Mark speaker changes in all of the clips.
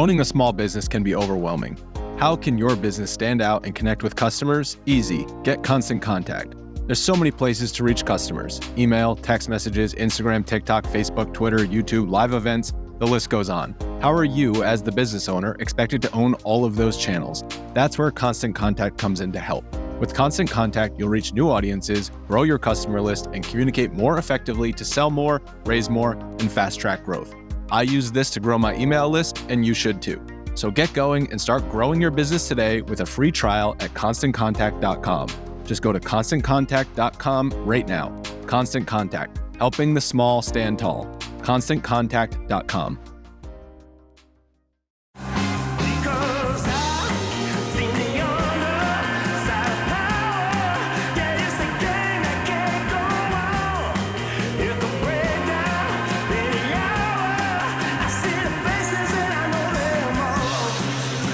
Speaker 1: Owning a small business can be overwhelming. How can your business stand out and connect with customers? Easy. Get Constant Contact. There's so many places to reach customers. Email, text messages, Instagram, TikTok, Facebook, Twitter, YouTube, live events, the list goes on. How are you, as the business owner, expected to own all of those channels? That's where Constant Contact comes in to help. With Constant Contact, you'll reach new audiences, grow your customer list, and communicate more effectively to sell more, raise more, and fast-track growth. I use this to grow my email list, and you should too. So get going and start growing your business today with a free trial at ConstantContact.com. Just go to ConstantContact.com right now. Constant Contact, helping the small stand tall. ConstantContact.com.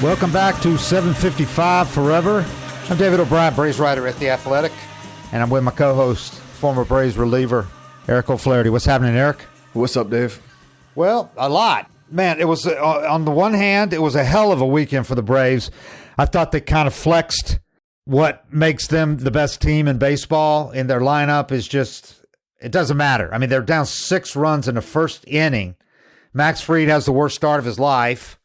Speaker 2: Welcome back to 755 Forever. I'm David O'Brien, Braves writer at The Athletic, and I'm with my co-host, former Braves reliever, Eric O'Flaherty. What's happening, Eric?
Speaker 3: What's up, Dave?
Speaker 2: Well, a lot. Man, it was, on the one hand, it was a hell of a weekend for the Braves. I thought they kind of flexed what makes them the best team in baseball, and their lineup is just, it doesn't matter. I mean, they're down 6 runs in the first inning. Max Fried has the worst start of his life,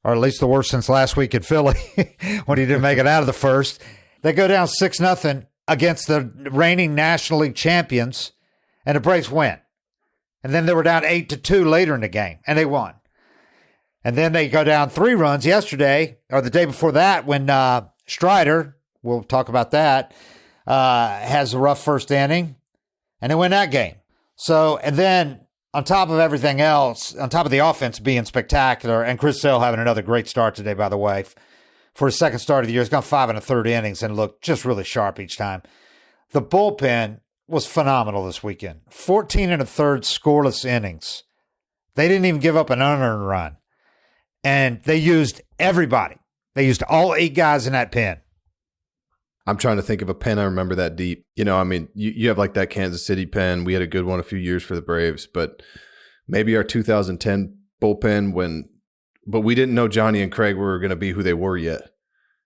Speaker 2: or at least the worst since last week in Philly when he didn't make it out of the first. They go down 6-0 against the reigning National League champions, and the Braves win. And then they were down 8-2 later in the game, and they won. And then they go down 3 runs yesterday, or the day before that, when Strider, we'll talk about that, has a rough first inning, and they win that game. So, and then on top of everything else, on top of the offense being spectacular, and Chris Sale having another great start today, by the way, for his second start of the year. He's gone 5 1/3 innings and looked just really sharp each time. The bullpen was phenomenal this weekend. 14 1/3 scoreless innings. They didn't even give up an unearned run. And they used everybody. They used all 8 guys in that pen.
Speaker 3: I'm trying to think of a pen I remember that deep. You know, I mean, you have like that Kansas City pen. We had a good one a few years for the Braves, but maybe our 2010 bullpen but we didn't know Johnny and Craig were going to be who they were yet.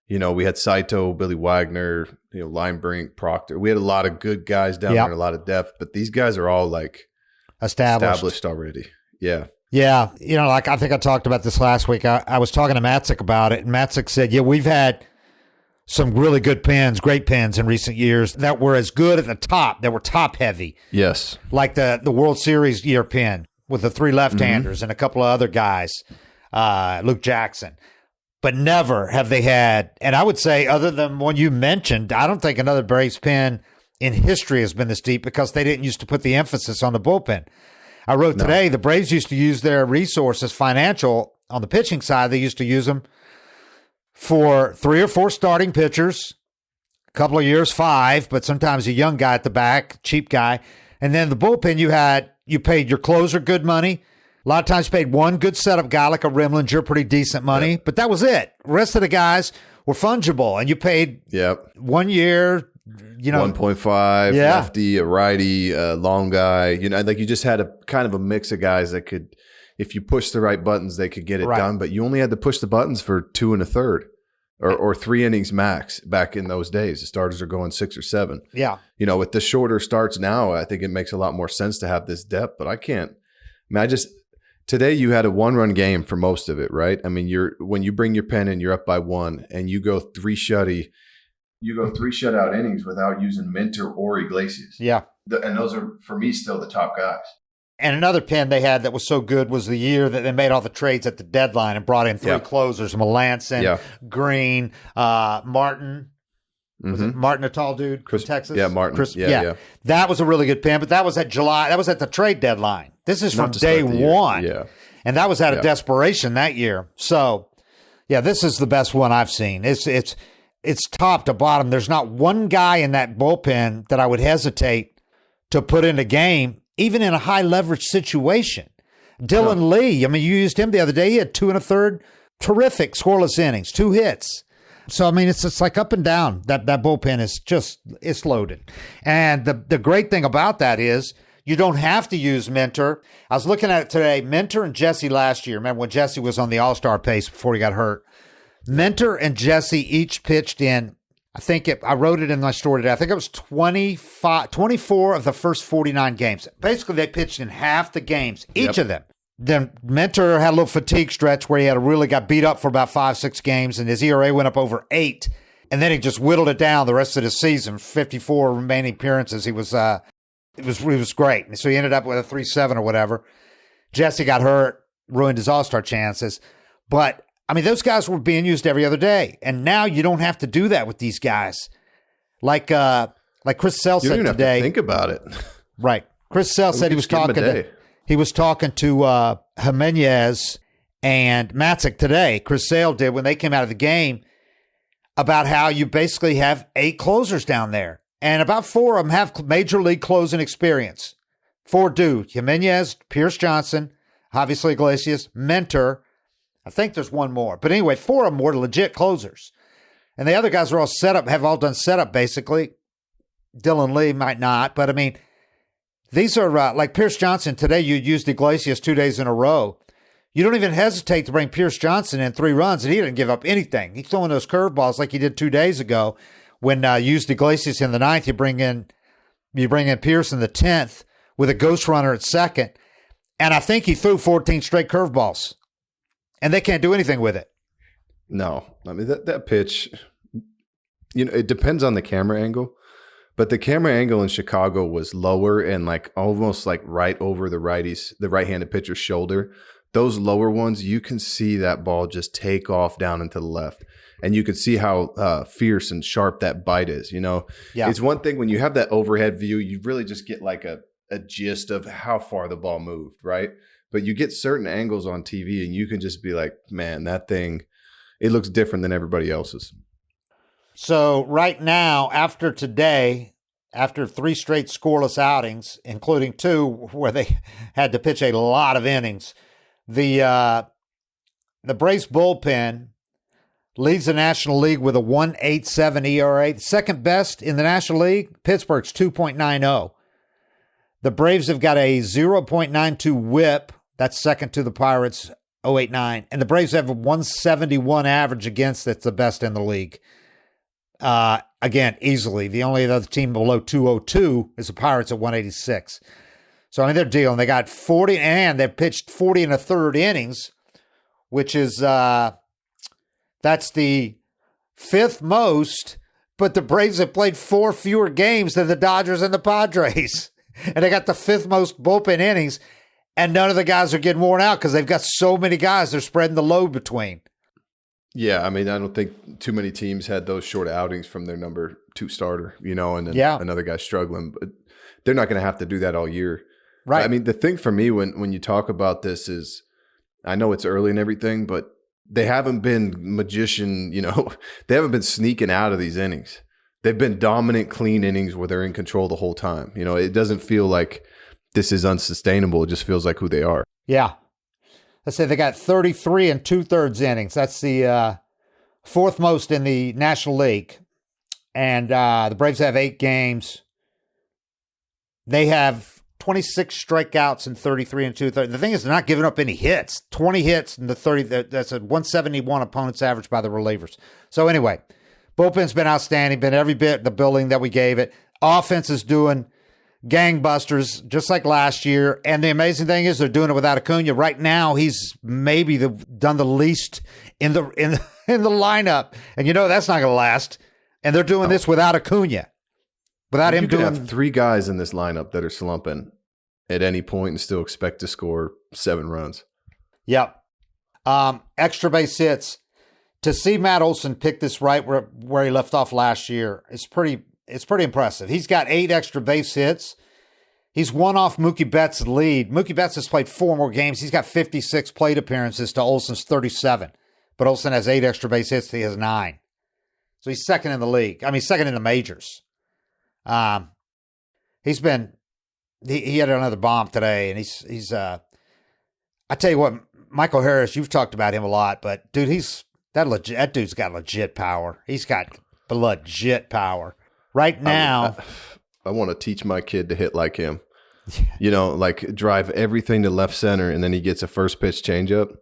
Speaker 3: You know, we had Saito, Billy Wagner, Linebrink, Proctor. We had a lot of good guys down there, a lot of depth, but these guys are all like established already. Yeah.
Speaker 2: Yeah. Like I think I talked about this last week. I was talking to Matzik about it, and Matzik said, we've had some really good pens, great pens in recent years that were as good at the top, that were top heavy.
Speaker 3: Yes.
Speaker 2: Like the World Series year pen with the 3 left-handers and a couple of other guys, Luke Jackson. But never have they had, and I would say other than one you mentioned, I don't think another Braves pen in history has been this deep because they didn't used to put the emphasis on the bullpen. I wrote today, the Braves used to use their resources, financial, on the pitching side, they used to use them for 3 or 4 starting pitchers, a couple of years, 5, but sometimes a young guy at the back, cheap guy. And then the bullpen you paid your closer good money. A lot of times you paid one good setup guy like a Rimlinger, pretty decent money, but that was it. The rest of the guys were fungible, and you paid 1 year,
Speaker 3: 1.5, lefty, a righty, a long guy. Like you just had a kind of a mix of guys that could, if you push the right buttons, they could get it done. But you only had to push the buttons for 2 1/3 or 3 innings max back in those days. The starters are going 6 or 7.
Speaker 2: Yeah.
Speaker 3: With the shorter starts now, I think it makes a lot more sense to have this depth. But today you had a 1-run game for most of it, right? I mean, when you bring your pen in, you're up by 1, and you go 3 shutout innings without using Minter or Iglesias.
Speaker 2: Yeah.
Speaker 3: And those are, for me, still the top guys.
Speaker 2: And another pen they had that was so good was the year that they made all the trades at the deadline and brought in 3 closers, Melanson, Green, Martin. Was it Martin, a tall dude from Texas?
Speaker 3: Yeah, Martin. Yeah.
Speaker 2: That was a really good pen, but that was at July. That was at the trade deadline. This is from day 1.
Speaker 3: Yeah.
Speaker 2: And that was out of desperation that year. So, this is the best one I've seen. It's top to bottom. There's not one guy in that bullpen that I would hesitate to put in a game, even in a high leverage situation. Dylan Lee, I mean, you used him the other day. He had 2 1/3 terrific scoreless innings, 2 hits. So, I mean, it's like up and down. That bullpen is it's loaded. And the great thing about that is You don't have to use Minter. I was looking at it today. Minter and Jesse last year. Remember when Jesse was on the All-Star pace before he got hurt? Minter and Jesse each pitched in, I wrote it in my story today. I think it was 24 of the first 49 games. Basically, they pitched in half the games, each of them. Then Minter had a little fatigue stretch where he got beat up for about 5-6 games, and his ERA went up over 8. And then he just whittled it down the rest of the season. 54 remaining appearances. It was great. So he ended up with a 3.7 or whatever. Jesse got hurt, ruined his All-Star chances. But, I mean, those guys were being used every other day. And now you don't have to do that with these guys. Like Chris Sale said today.
Speaker 3: You don't even have to think about it.
Speaker 2: Right. Chris Sale said he was talking to Jimenez and Matzik today. Chris Sale did when they came out of the game about how you basically have 8 closers down there. And about 4 of them have major league closing experience. 4 do. Jimenez, Pierce Johnson, obviously Iglesias, Minter. I think there's one more. But anyway, 4 of them were legit closers. And the other guys are all set up, have all done setup basically. Dylan Lee might not. But I mean, these are like Pierce Johnson. Today you used Iglesias 2 days in a row. You don't even hesitate to bring Pierce Johnson in 3 runs, and he didn't give up anything. He's throwing those curveballs like he did 2 days ago. When you used Iglesias in the 9th, you bring in Pierce in the 10th with a ghost runner at second, and I think he threw 14 straight curveballs, and they can't do anything with it.
Speaker 3: No, I mean that pitch. It depends on the camera angle, but the camera angle in Chicago was lower and like almost like right over the right-handed pitcher's shoulder. Those lower ones, you can see that ball just take off down into the left. And you can see how fierce and sharp that bite is. It's one thing when you have that overhead view, you really just get like a gist of how far the ball moved, right? But you get certain angles on TV and you can just be like, man, that thing, it looks different than everybody else's.
Speaker 2: So right now, after today, after 3 straight scoreless outings, including 2 where they had to pitch a lot of innings, the Braves bullpen leads the National League with a 1.87 ERA. The second best in the National League, Pittsburgh's 2.90. The Braves have got a 0.92 whip. That's second to the Pirates, 0.89. And the Braves have a 171 average against. That's the best in the league. Again, easily. The only other team below 202 is the Pirates at 186. So, I mean, they're dealing. They got 40, and they've pitched 40 and a third innings, which is, that's the 5th most, but the Braves have played 4 fewer games than the Dodgers and the Padres. And they got the 5th most bullpen innings, and none of the guys are getting worn out because they've got so many guys they're spreading the load between.
Speaker 3: Yeah, I mean, I don't think too many teams had those short outings from their number 2 starter, and then another guy struggling. But they're not going to have to do that all year. Right. I mean, the thing for me when you talk about this is, I know it's early and everything, but they haven't been they haven't been sneaking out of these innings. They've been dominant, clean innings where they're in control the whole time. It doesn't feel like this is unsustainable. It just feels like who they are.
Speaker 2: Yeah. Let's say they got 33 and 2/3 innings. That's the 4th most in the National League. And the Braves have 8 games. They have 26 strikeouts and 33 and 2/3. The thing is, they're not giving up any hits. 20 hits in the 30. That's a 171 opponent's average by the relievers. So anyway, bullpen's been outstanding. Been every bit the building that we gave it. Offense is doing gangbusters, just like last year. And the amazing thing is, they're doing it without Acuna. Right now, he's maybe done the least in the lineup. And that's not going to last. And they're doing this without Acuna. Without him doing,
Speaker 3: have 3 guys in this lineup that are slumping at any point and still expect to score 7 runs.
Speaker 2: Yep. Extra base hits. To see Matt Olson pick this right where he left off last year, it's pretty impressive. He's got 8 extra base hits. He's one off Mookie Betts' lead. Mookie Betts has played 4 more games. He's got 56 plate appearances to Olson's 37. But Olson has 8 extra base hits. He has 9. So he's second in the league. I mean, second in the majors. He had another bomb today, and he's I tell you what, Michael Harris, you've talked about him a lot, but dude, that dude's got legit power. He's got legit power right now.
Speaker 3: I want to teach my kid to hit like him. You know, like drive everything to left center, and then he gets a first pitch changeup.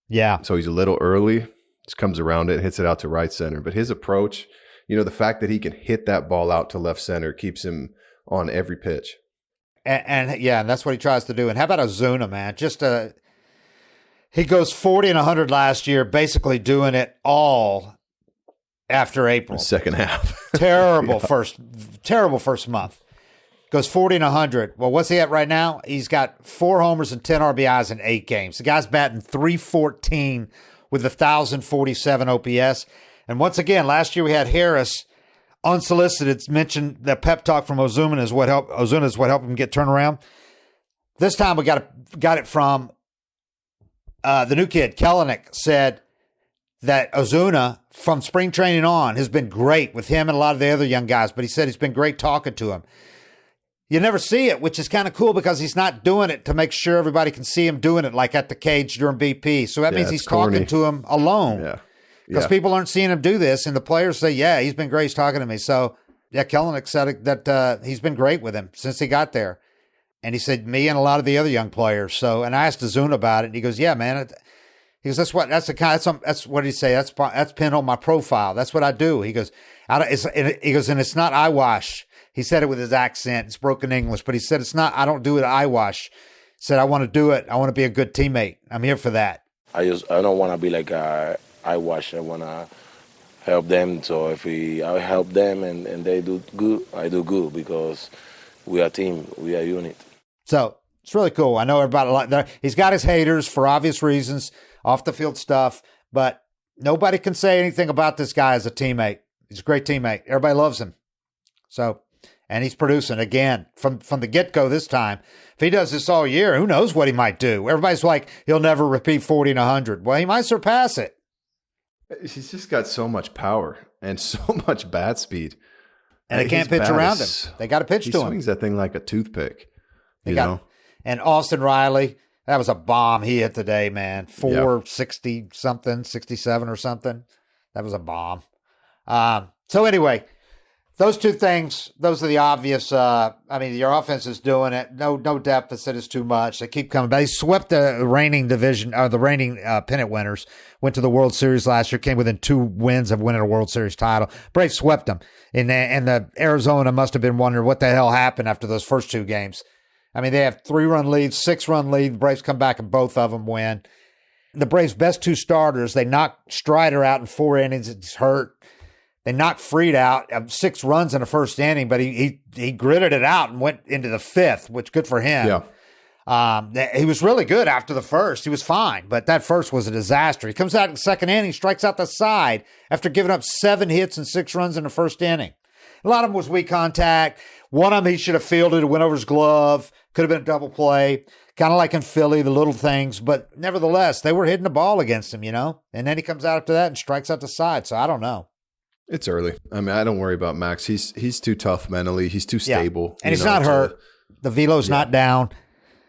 Speaker 2: Yeah.
Speaker 3: So he's a little early, just comes around it, hits it out to right center. But his approach, you know, the fact that he can hit that ball out to left center keeps him on every pitch.
Speaker 2: And that's what he tries to do. And how about Ozuna, man? He goes 40 and 100 last year, basically doing it all after April.
Speaker 3: Second half.
Speaker 2: Terrible first month. Goes 40 and 100. Well, what's he at right now? He's got 4 homers and 10 RBIs in 8 games. The guy's batting .314 with 1,047 OPS. And once again, last year we had Harris unsolicited mentioned the pep talk from Ozuna is what helped him get turned around. This time we got it from the new kid. Kelenic said that Ozuna from spring training on has been great with him and a lot of the other young guys, but he said he's been great talking to him. You never see it, which is kind of cool because he's not doing it to make sure everybody can see him doing it like at the cage during BP. So that means he's talking to him alone.
Speaker 3: Yeah.
Speaker 2: Because people aren't seeing him do this, and the players say, yeah, he's been great. He's talking to me. So, yeah, Kelenic said that he's been great with him since he got there. And he said, me and a lot of the other young players. So, and I asked Ozuna about it, and he goes, yeah, man. He goes, that's what did he say? That's pinned on my profile. That's what I do. He goes, and it's not eyewash. He said it with his accent. It's broken English, but he said I don't do it eyewash. He said, I want to do it. I want to be a good teammate. I'm here for that.
Speaker 4: I don't want to be like eyewash. I want to help them. So if I help them and they do good, I do good because we are a team. We are a unit.
Speaker 2: So it's really cool. I know everybody like that. He's got his haters for obvious reasons, off the field stuff, but nobody can say anything about this guy as a teammate. He's a great teammate. Everybody loves him. So, and he's producing again from the get-go this time. If he does this all year, who knows what he might do? Everybody's like, he'll never repeat 40 and 100. Well, he might surpass it.
Speaker 3: He's just got so much power and so much bat speed.
Speaker 2: And they can't pitch around him. They got to pitch to him.
Speaker 3: He swings that thing like a toothpick. You know?
Speaker 2: And Austin Riley, that was a bomb he hit today, man. 460 something, 67 or something. That was a bomb. So anyway, those two things, those are the obvious. Your offense is doing it. No deficit is too much. They keep coming. They swept the reigning pennant winners. Went to the World Series last year. Came within 2 wins of winning a World Series title. Braves swept them. And the Arizona must have been wondering what the hell happened after those first 2 games. I mean, they have 3-run leads, 6-run lead. The Braves come back and both of them win. The Braves' best 2 starters, they knocked Strider out in 4 innings. He's hurt. They knocked Fried out of 6 runs in the first inning, but he gritted it out and went into the 5th, which good for him.
Speaker 3: Yeah.
Speaker 2: He was really good after the first. He was fine, but that first was a disaster. He comes out in the second inning, strikes out the side after giving up 7 hits and 6 runs in the first inning. A lot of them was weak contact. One of them he should have fielded. It went over his glove. Could have been a double play. Kind of like in Philly, the little things. But nevertheless, they were hitting the ball against him, you know. And then he comes out after that and strikes out the side. So I don't know.
Speaker 3: It's early. I mean, I don't worry about Max. He's too tough mentally. He's too stable.
Speaker 2: And he's not hurt. The velo's not down.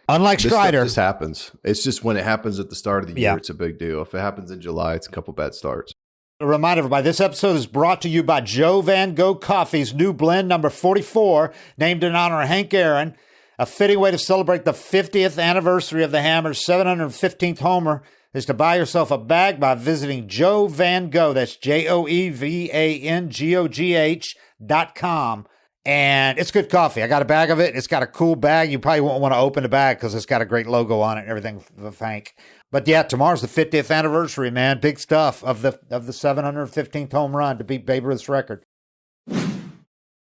Speaker 2: Unlike Strider.
Speaker 3: This happens. It's just when it happens at the start of the year, it's a big deal. If it happens in July, it's a couple bad starts.
Speaker 2: A reminder, everybody, this episode is brought to you by Joe Van Gogh Coffee's new blend, number 44, named in honor of Hank Aaron. A fitting way to celebrate the 50th anniversary of the Hammer's 715th homer is to buy yourself a bag by visiting Joe Van Gogh. That's JoeVanGogh.com. And it's good coffee. I got a bag of it. It's got a cool bag. You probably won't want to open the bag because it's got a great logo on it and everything with Hank. But yeah, tomorrow's the 50th anniversary, man. Big stuff of the 715th home run to beat Babe Ruth's record.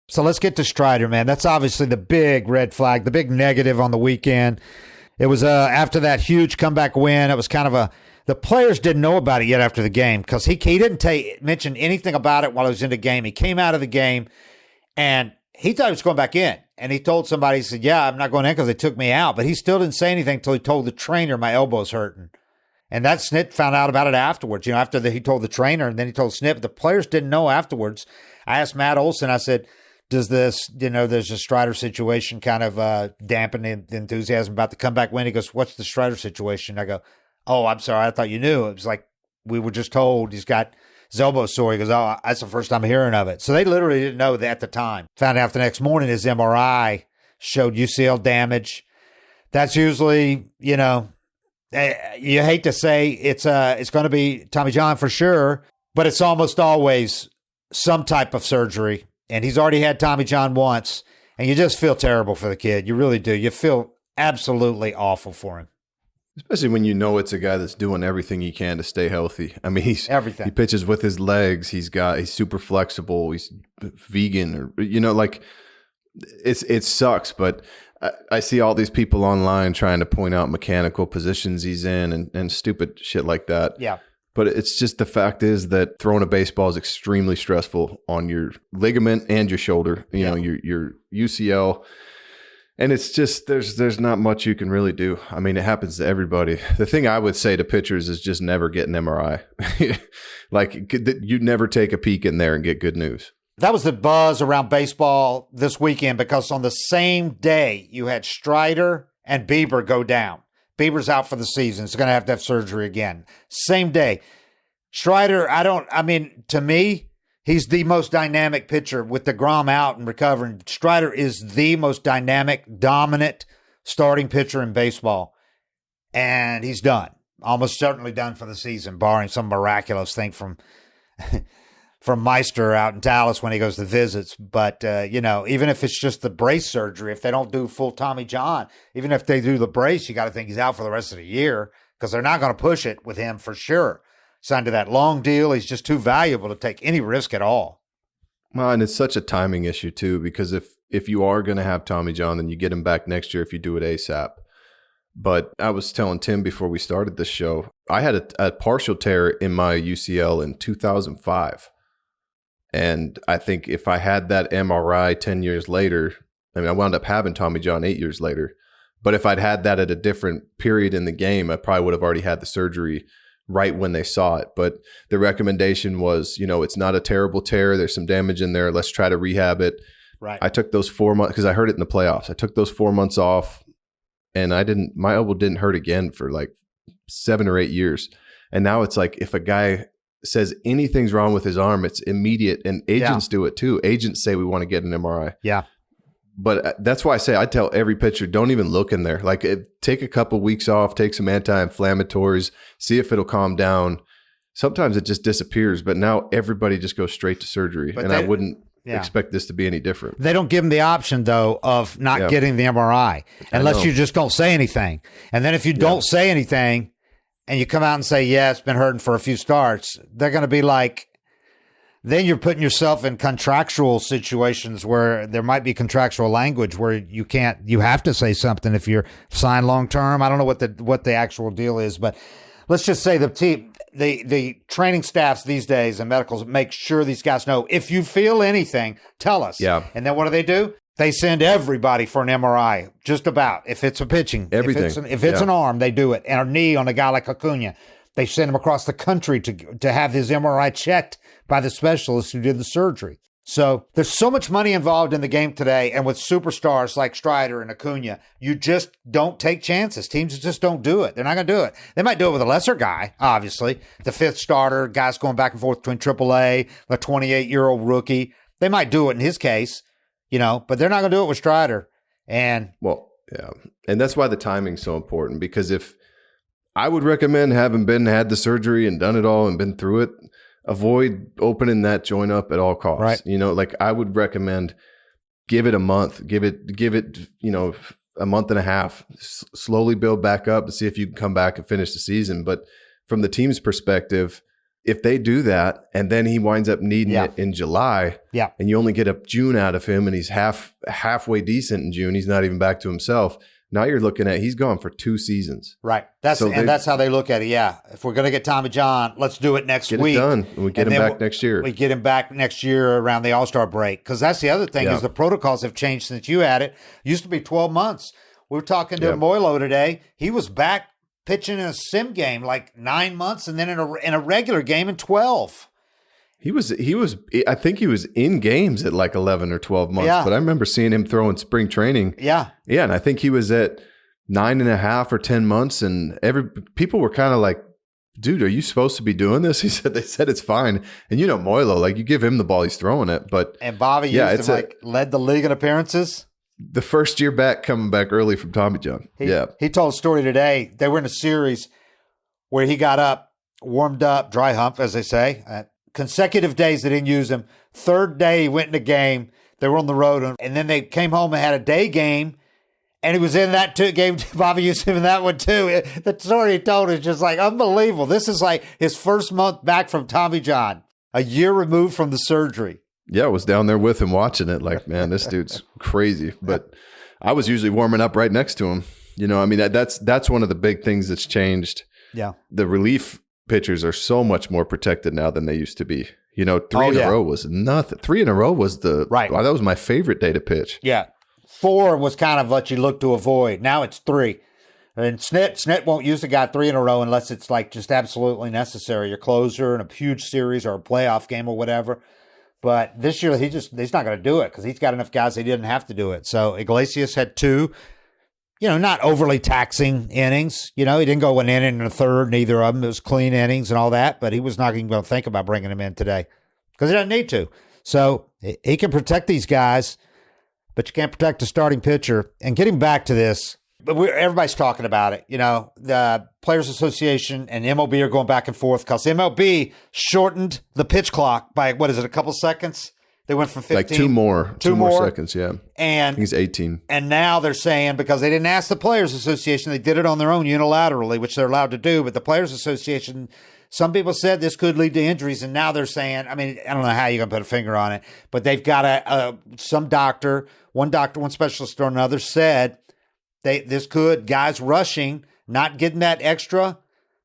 Speaker 2: So let's get to Strider, man. That's obviously the big red flag, the big negative on the weekend. It was after that huge comeback win. It was kind of the players didn't know about it yet after the game because he didn't mention anything about it while he was in the game. He came out of the game and he thought he was going back in. And he told somebody, he said, yeah, I'm not going in because they took me out. But he still didn't say anything until he told the trainer my elbow's hurting. And that Snit found out about it afterwards, after he told the trainer and then he told Snit. The players didn't know afterwards. I asked Matt Olson, I said, does this, there's a Strider situation kind of dampen the enthusiasm about the comeback win? He goes, what's the Strider situation? I go, oh, I'm sorry. I thought you knew. It was like, we were just told he's got his elbow sore. He goes, oh, that's the first time hearing of it. So they literally didn't know that at the time. Found out the next morning his MRI showed UCL damage. That's usually, you hate to say it's going to be Tommy John for sure, but it's almost always some type of surgery. And he's already had Tommy John once, and you just feel terrible for the kid. You really do. You feel absolutely awful for him.
Speaker 3: Especially when you know it's a guy that's doing everything he can to stay healthy. I mean,
Speaker 2: everything. He
Speaker 3: pitches with his legs. He's super flexible. He's vegan, or it sucks. But I see all these people online trying to point out mechanical positions he's in and stupid shit like that.
Speaker 2: Yeah.
Speaker 3: But it's just the fact is that throwing a baseball is extremely stressful on your ligament and your shoulder. Your UCL. And it's just there's not much you can really do. I mean, it happens to everybody. The thing I would say to pitchers is just never get an MRI. Like, you never take a peek in there and get good news.
Speaker 2: That was the buzz around baseball this weekend, because on the same day you had Strider and Bieber go down. Bieber's out for the season. He's going to have surgery again. Same day. Strider, to me, he's the most dynamic pitcher with DeGrom out and recovering. Strider is the most dynamic, dominant starting pitcher in baseball. And he's done. Almost certainly done for the season, barring some miraculous thing from Meister out in Dallas when he goes to visits. But, even if it's just the brace surgery, if they don't do full Tommy John, even if they do the brace, you got to think he's out for the rest of the year, because they're not going to push it with him for sure. Signed to that long deal. He's just too valuable to take any risk at all.
Speaker 3: Well, and it's such a timing issue too, because if you are going to have Tommy John, then you get him back next year if you do it ASAP. But I was telling Tim before we started this show, I had a partial tear in my UCL in 2005. And I think if I had that MRI 10 years later, I wound up having Tommy John 8 years later. But if I'd had that at a different period in the game, I probably would have already had the surgery right when they saw it. But the recommendation was, it's not a terrible tear. There's some damage in there. Let's try to rehab it.
Speaker 2: Right.
Speaker 3: I took those 4 months, because I heard it in the playoffs. I took those 4 months off, and my elbow didn't hurt again for like 7 or 8 years. And now it's like, if a guy says anything's wrong with his arm, it's immediate. And agents do it too. Agents say we want to get an MRI.
Speaker 2: Yeah.
Speaker 3: But that's why I tell every pitcher, don't even look in there. Like, take a couple weeks off, take some anti-inflammatories, see if it'll calm down. Sometimes it just disappears, but now everybody just goes straight to surgery. I wouldn't expect this to be any different.
Speaker 2: They don't give them the option, though, of not getting the MRI unless you just don't say anything. And then if you don't say anything and you come out and say, it's been hurting for a few starts, they're going to be like, then you're putting yourself in contractual situations where there might be contractual language where you have to say something if you're signed long term. I don't know what the actual deal is, but let's just say the training staffs these days and medicals make sure these guys know, if you feel anything, tell us.
Speaker 3: Yeah.
Speaker 2: And then what do? They send everybody for an MRI, just about. If it's a pitching,
Speaker 3: everything.
Speaker 2: If it's an arm, they do it. And a knee on a guy like Acuna, they send him across the country to have his MRI checked by the specialist who did the surgery. So there's so much money involved in the game today. And with superstars like Strider and Acuna, you just don't take chances. Teams just don't do it. They're not going to do it. They might do it with a lesser guy, obviously. The fifth starter, guys going back and forth between AAA, a 28-year-old rookie. They might do it in his case, but they're not going to do it with Strider. And
Speaker 3: and that's why the timing's so important, because if I would recommend, having had the surgery and done it all and been through it, avoid opening that joint up at all costs.
Speaker 2: Right.
Speaker 3: I would recommend give it a month, give it, a month and a half, slowly build back up to see if you can come back and finish the season. But from the team's perspective, if they do that and then he winds up needing it in July, and you only get a June out of him and he's halfway decent in June, he's not even back to himself. Now you're looking at, he's gone for 2 seasons.
Speaker 2: Right. That's how they look at it. Yeah. If we're going to get Tommy John, let's do it next week.
Speaker 3: Get it done. And we get him back next year.
Speaker 2: We get him back next year around the All-Star break. Because that's the other thing is the protocols have changed since you had it. It used to be 12 months. We were talking to Moilo today. He was back pitching in a sim game like 9 months, and then in a regular game in 12.
Speaker 3: He was. I think he was in games at like 11 or 12 months. But I remember seeing him throw in spring training.
Speaker 2: Yeah.
Speaker 3: And I think he was at 9.5 or 10 months, and people were kind of like, "Dude, are you supposed to be doing this?" They said it's fine. And Moilo, like, you give him the ball, he's throwing it. But
Speaker 2: Bobby led the league in appearances.
Speaker 3: The first year back, coming back early from Tommy John.
Speaker 2: He told a story today. They were in a series where he got up, warmed up, dry hump, as they say. Consecutive days they didn't use him. Third day he went in the game. They were on the road, and then they came home and had a day game, and he was in that game. Bobby used him in that one too. The story he told is just like unbelievable. This is like his first month back from Tommy John, a year removed from the surgery.
Speaker 3: Yeah, I was down there with him watching it. Like, man, this dude's crazy. But I was usually warming up right next to him. You know, I mean, that's one of the big things that's changed.
Speaker 2: Yeah,
Speaker 3: the relief pitchers are so much more protected now than they used to be. You know, three in a row was nothing. 3 in a row was
Speaker 2: right.
Speaker 3: Wow, that was my favorite day to pitch.
Speaker 2: Yeah. 4 was kind of what you look to avoid. Now it's 3. And Snit won't use the guy 3 in a row unless it's like just absolutely necessary. Your closer in a huge series or a playoff game or whatever. But this year he's not going to do it because he's got enough guys he didn't have to do it. So Iglesias had 2. You know, not overly taxing innings. You know, he didn't go an inning and a third, neither of them. It was clean innings and all that, but he was not even going to think about bringing him in today because he doesn't need to. So he can protect these guys, but you can't protect a starting pitcher. And getting back to this, but everybody's talking about it. You know, the Players Association and MLB are going back and forth because MLB shortened the pitch clock by, a couple seconds? They went from 15.
Speaker 3: Like two more seconds, yeah.
Speaker 2: And
Speaker 3: I think it's 18.
Speaker 2: And now they're saying, because they didn't ask the Players Association, they did it on their own unilaterally, which they're allowed to do. But the Players Association, some people said this could lead to injuries. And now they're saying, I mean, I don't know how you're going to put a finger on it, but they've got one specialist or another said this could, guys rushing, not getting that extra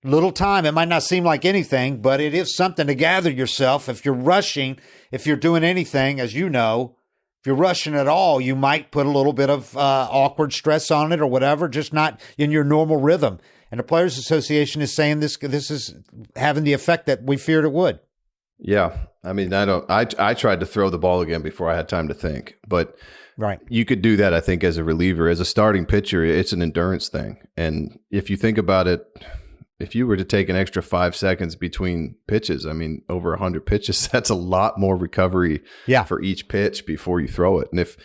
Speaker 2: little time. It might not seem like anything, but it is something to gather yourself. If you're rushing, if you're doing anything, as you know, if you're rushing at all, you might put a little bit of awkward stress on it or whatever, just not in your normal rhythm. And the Players Association is saying this is having the effect that we feared it would.
Speaker 3: Yeah. I mean, I tried to throw the ball again before I had time to think, but
Speaker 2: right.
Speaker 3: You could do that, I think, as a reliever. As a starting pitcher, it's an endurance thing. And if you think about it, if you were to take an extra 5 seconds between pitches, I mean, over 100 pitches, that's a lot more recovery for each pitch before you throw it. And if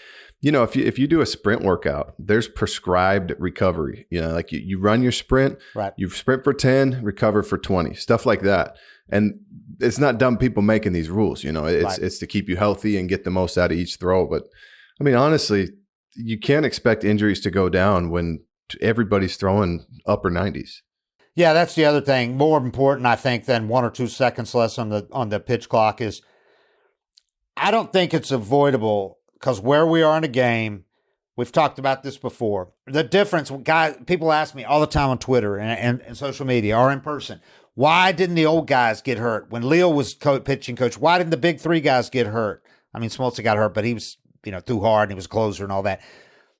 Speaker 3: you do a sprint workout, there's prescribed recovery. You know, like you run your sprint,
Speaker 2: right.
Speaker 3: You sprint for 10, recover for 20, stuff like that. And it's not dumb people making these rules. You know, it's to keep you healthy and get the most out of each throw. But I mean, honestly, you can't expect injuries to go down when everybody's throwing upper 90s.
Speaker 2: Yeah, that's the other thing. More important, I think, than 1 or 2 seconds less on the pitch clock is I don't think it's avoidable because where we are in a game, we've talked about this before. The difference, guys, people ask me all the time on Twitter and social media or in person, why didn't the old guys get hurt? When Leo was pitching coach, why didn't the big 3 guys get hurt? I mean, Smoltz got hurt, but he was, too hard and he was a closer and all that.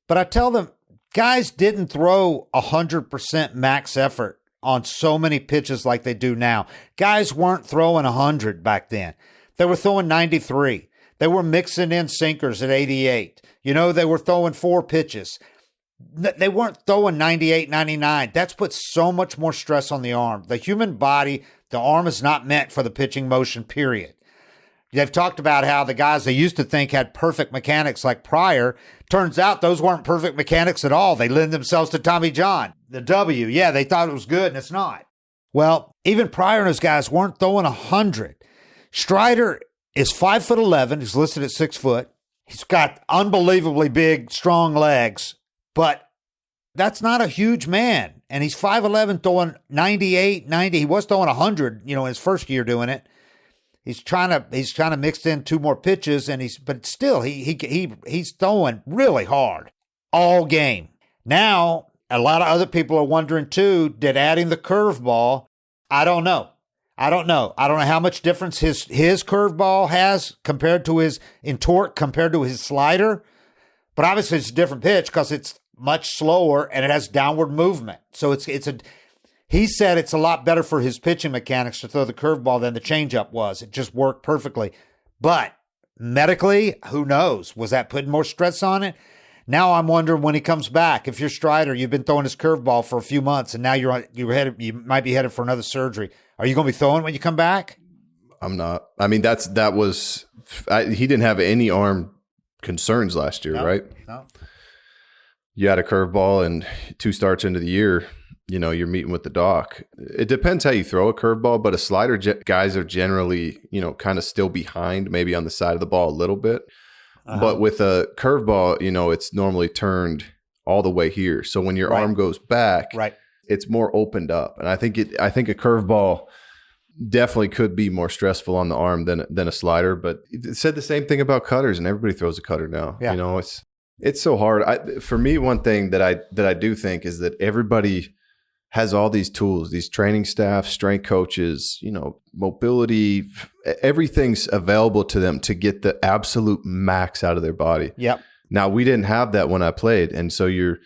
Speaker 2: But I tell them, guys didn't throw 100% max effort on so many pitches like they do now. Guys weren't throwing 100 back then. They were throwing 93. They were mixing in sinkers at 88. They were throwing 4 pitches. They weren't throwing 98, 99. That's put so much more stress on the arm. The human body, the arm is not meant for the pitching motion, period. They've talked about how the guys they used to think had perfect mechanics like Pryor. Turns out those weren't perfect mechanics at all. They lend themselves to Tommy John. The W, they thought it was good and it's not. Well, even Pryor and those guys weren't throwing 100. Strider is 5'11". He's listed at 6 foot. He's got unbelievably big, strong legs, but that's not a huge man. And he's 5'11", throwing 98, 90. He was throwing 100, in his first year doing it. He's trying to mix in 2 more pitches, but still he's throwing really hard all game. Now, a lot of other people are wondering too, did adding the curveball, I don't know how much difference his curveball has compared to his in torque compared to his slider. But obviously it's a different pitch because it's much slower and it has downward movement. So he said it's a lot better for his pitching mechanics to throw the curveball than the changeup was. It just worked perfectly. But medically, who knows? Was that putting more stress on it? Now I'm wondering when he comes back, if you're Strider, you've been throwing his curveball for a few months and now you might be headed for another surgery. Are you going to be throwing when you come back?
Speaker 3: I'm not. I mean, he didn't have any arm concerns last year, right?
Speaker 2: No.
Speaker 3: you had a curveball and 2 starts into the year, you're meeting with the doc. It depends how you throw a curveball, but a slider, guys are generally, kind of still behind, maybe on the side of the ball a little bit. But with a curveball, it's normally turned all the way here. So when your arm goes back, it's more opened up. And I think a curveball definitely could be more stressful on the arm than a slider. But it said the same thing about cutters, and everybody throws a cutter now. Yeah. It's so hard. For me, one thing that I do think is that everybody has all these tools, these training staff, strength coaches, mobility, everything's available to them to get the absolute max out of their body.
Speaker 2: Yep.
Speaker 3: Now, we didn't have that when I played. And so you're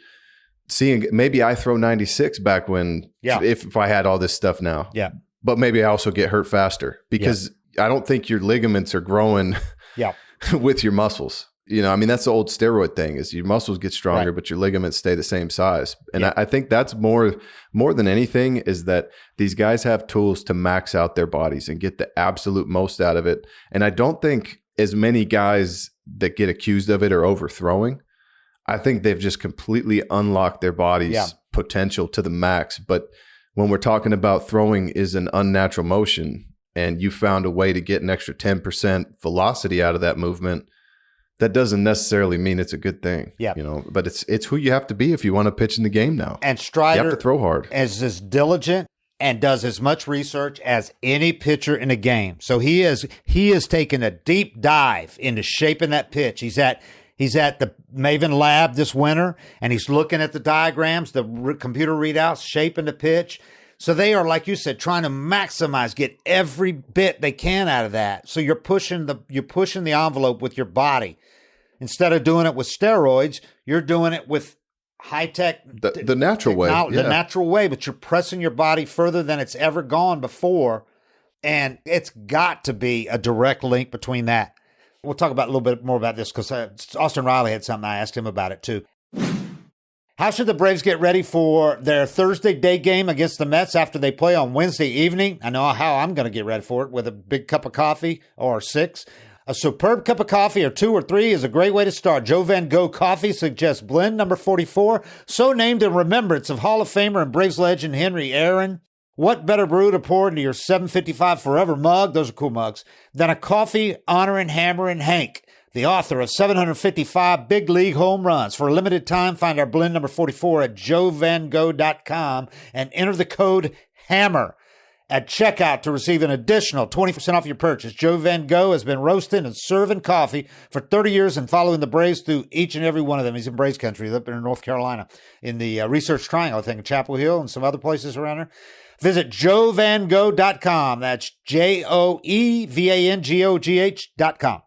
Speaker 3: seeing, maybe I throw 96 back when, if I had all this stuff now.
Speaker 2: Yeah.
Speaker 3: But maybe I also get hurt faster because I don't think your ligaments are growing with your muscles. That's the old steroid thing is your muscles get stronger, but your ligaments stay the same size. And I think that's more than anything is that these guys have tools to max out their bodies and get the absolute most out of it. And I don't think as many guys that get accused of it are overthrowing. I think they've just completely unlocked their body's potential to the max. But when we're talking about throwing is an unnatural motion and you found a way to get an extra 10% velocity out of that movement, that doesn't necessarily mean it's a good thing. Yeah. But it's who you have to be if you want to pitch in the game now.
Speaker 2: And Strider
Speaker 3: you have to throw hard.
Speaker 2: Is as diligent and does as much research as any pitcher in a game. So he is taking a deep dive into shaping that pitch. He's at the Maven lab this winter, and he's looking at the diagrams, the computer readouts, shaping the pitch. So they are, like you said, trying to maximize, get every bit they can out of that. So you're pushing the envelope with your body. Instead of doing it with steroids, you're doing it with high-tech.
Speaker 3: The natural way.
Speaker 2: The natural way, but you're pressing your body further than it's ever gone before. And it's got to be a direct link between that. We'll talk about a little bit more about this because Austin Riley had something. I asked him about it too. How should the Braves get ready for their Thursday day game against the Mets after they play on Wednesday evening? I know how I'm going to get ready for it with a big cup of coffee or 6. A superb cup of coffee or 2 or 3 is a great way to start. Joe Van Gogh Coffee suggests blend number 44, so named in remembrance of Hall of Famer and Braves legend Henry Aaron. What better brew to pour into your 755 Forever mug, those are cool mugs, than a coffee honoring Hammer and Hank, the author of 755 big league home runs. For a limited time, find our blend number 44 at joevangogh.com and enter the code HAMMER at checkout to receive an additional 20% off your purchase. Joe Van Gogh has been roasting and serving coffee for 30 years and following the Braves through each and every one of them. He's in Braves country, up in North Carolina, in the Research Triangle, I think, in Chapel Hill and some other places around there. Visit joevangogh.com. That's JOEVANGOGH.com.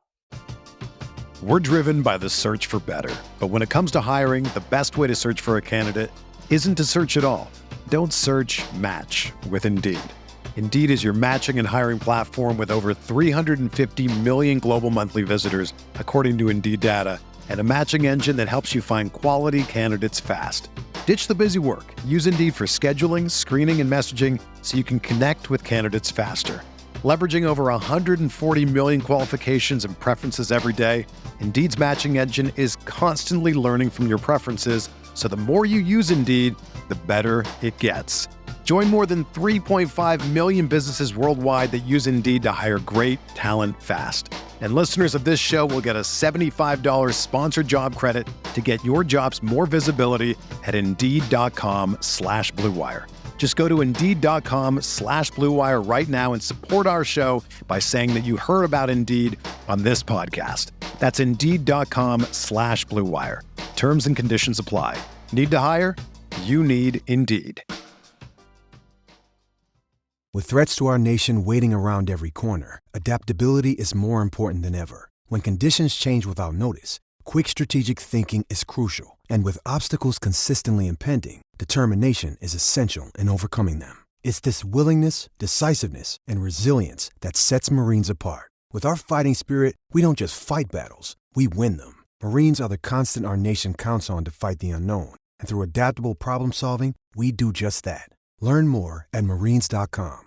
Speaker 5: We're driven by the search for better. But when it comes to hiring, the best way to search for a candidate isn't to search at all. Don't search, match with Indeed. Indeed is your matching and hiring platform with over 350 million global monthly visitors, according to Indeed data, and a matching engine that helps you find quality candidates fast. Ditch the busy work. Use Indeed for scheduling, screening, and messaging so you can connect with candidates faster. Leveraging over 140 million qualifications and preferences every day, Indeed's matching engine is constantly learning from your preferences, so the more you use Indeed, the better it gets. Join more than 3.5 million businesses worldwide that use Indeed to hire great talent fast. And listeners of this show will get a $75 sponsored job credit to get your jobs more visibility at Indeed.com/Blue Wire. Just go to Indeed.com/Blue Wire right now and support our show by saying that you heard about Indeed on this podcast. That's Indeed.com/Blue Wire. Terms and conditions apply. Need to hire? You need Indeed.
Speaker 6: With threats to our nation waiting around every corner, adaptability is more important than ever. When conditions change without notice, quick strategic thinking is crucial. And with obstacles consistently impending, determination is essential in overcoming them. It's this willingness, decisiveness, and resilience that sets Marines apart. With our fighting spirit, we don't just fight battles, we win them. Marines are the constant our nation counts on to fight the unknown. And through adaptable problem solving, we do just that. Learn more at Marines.com.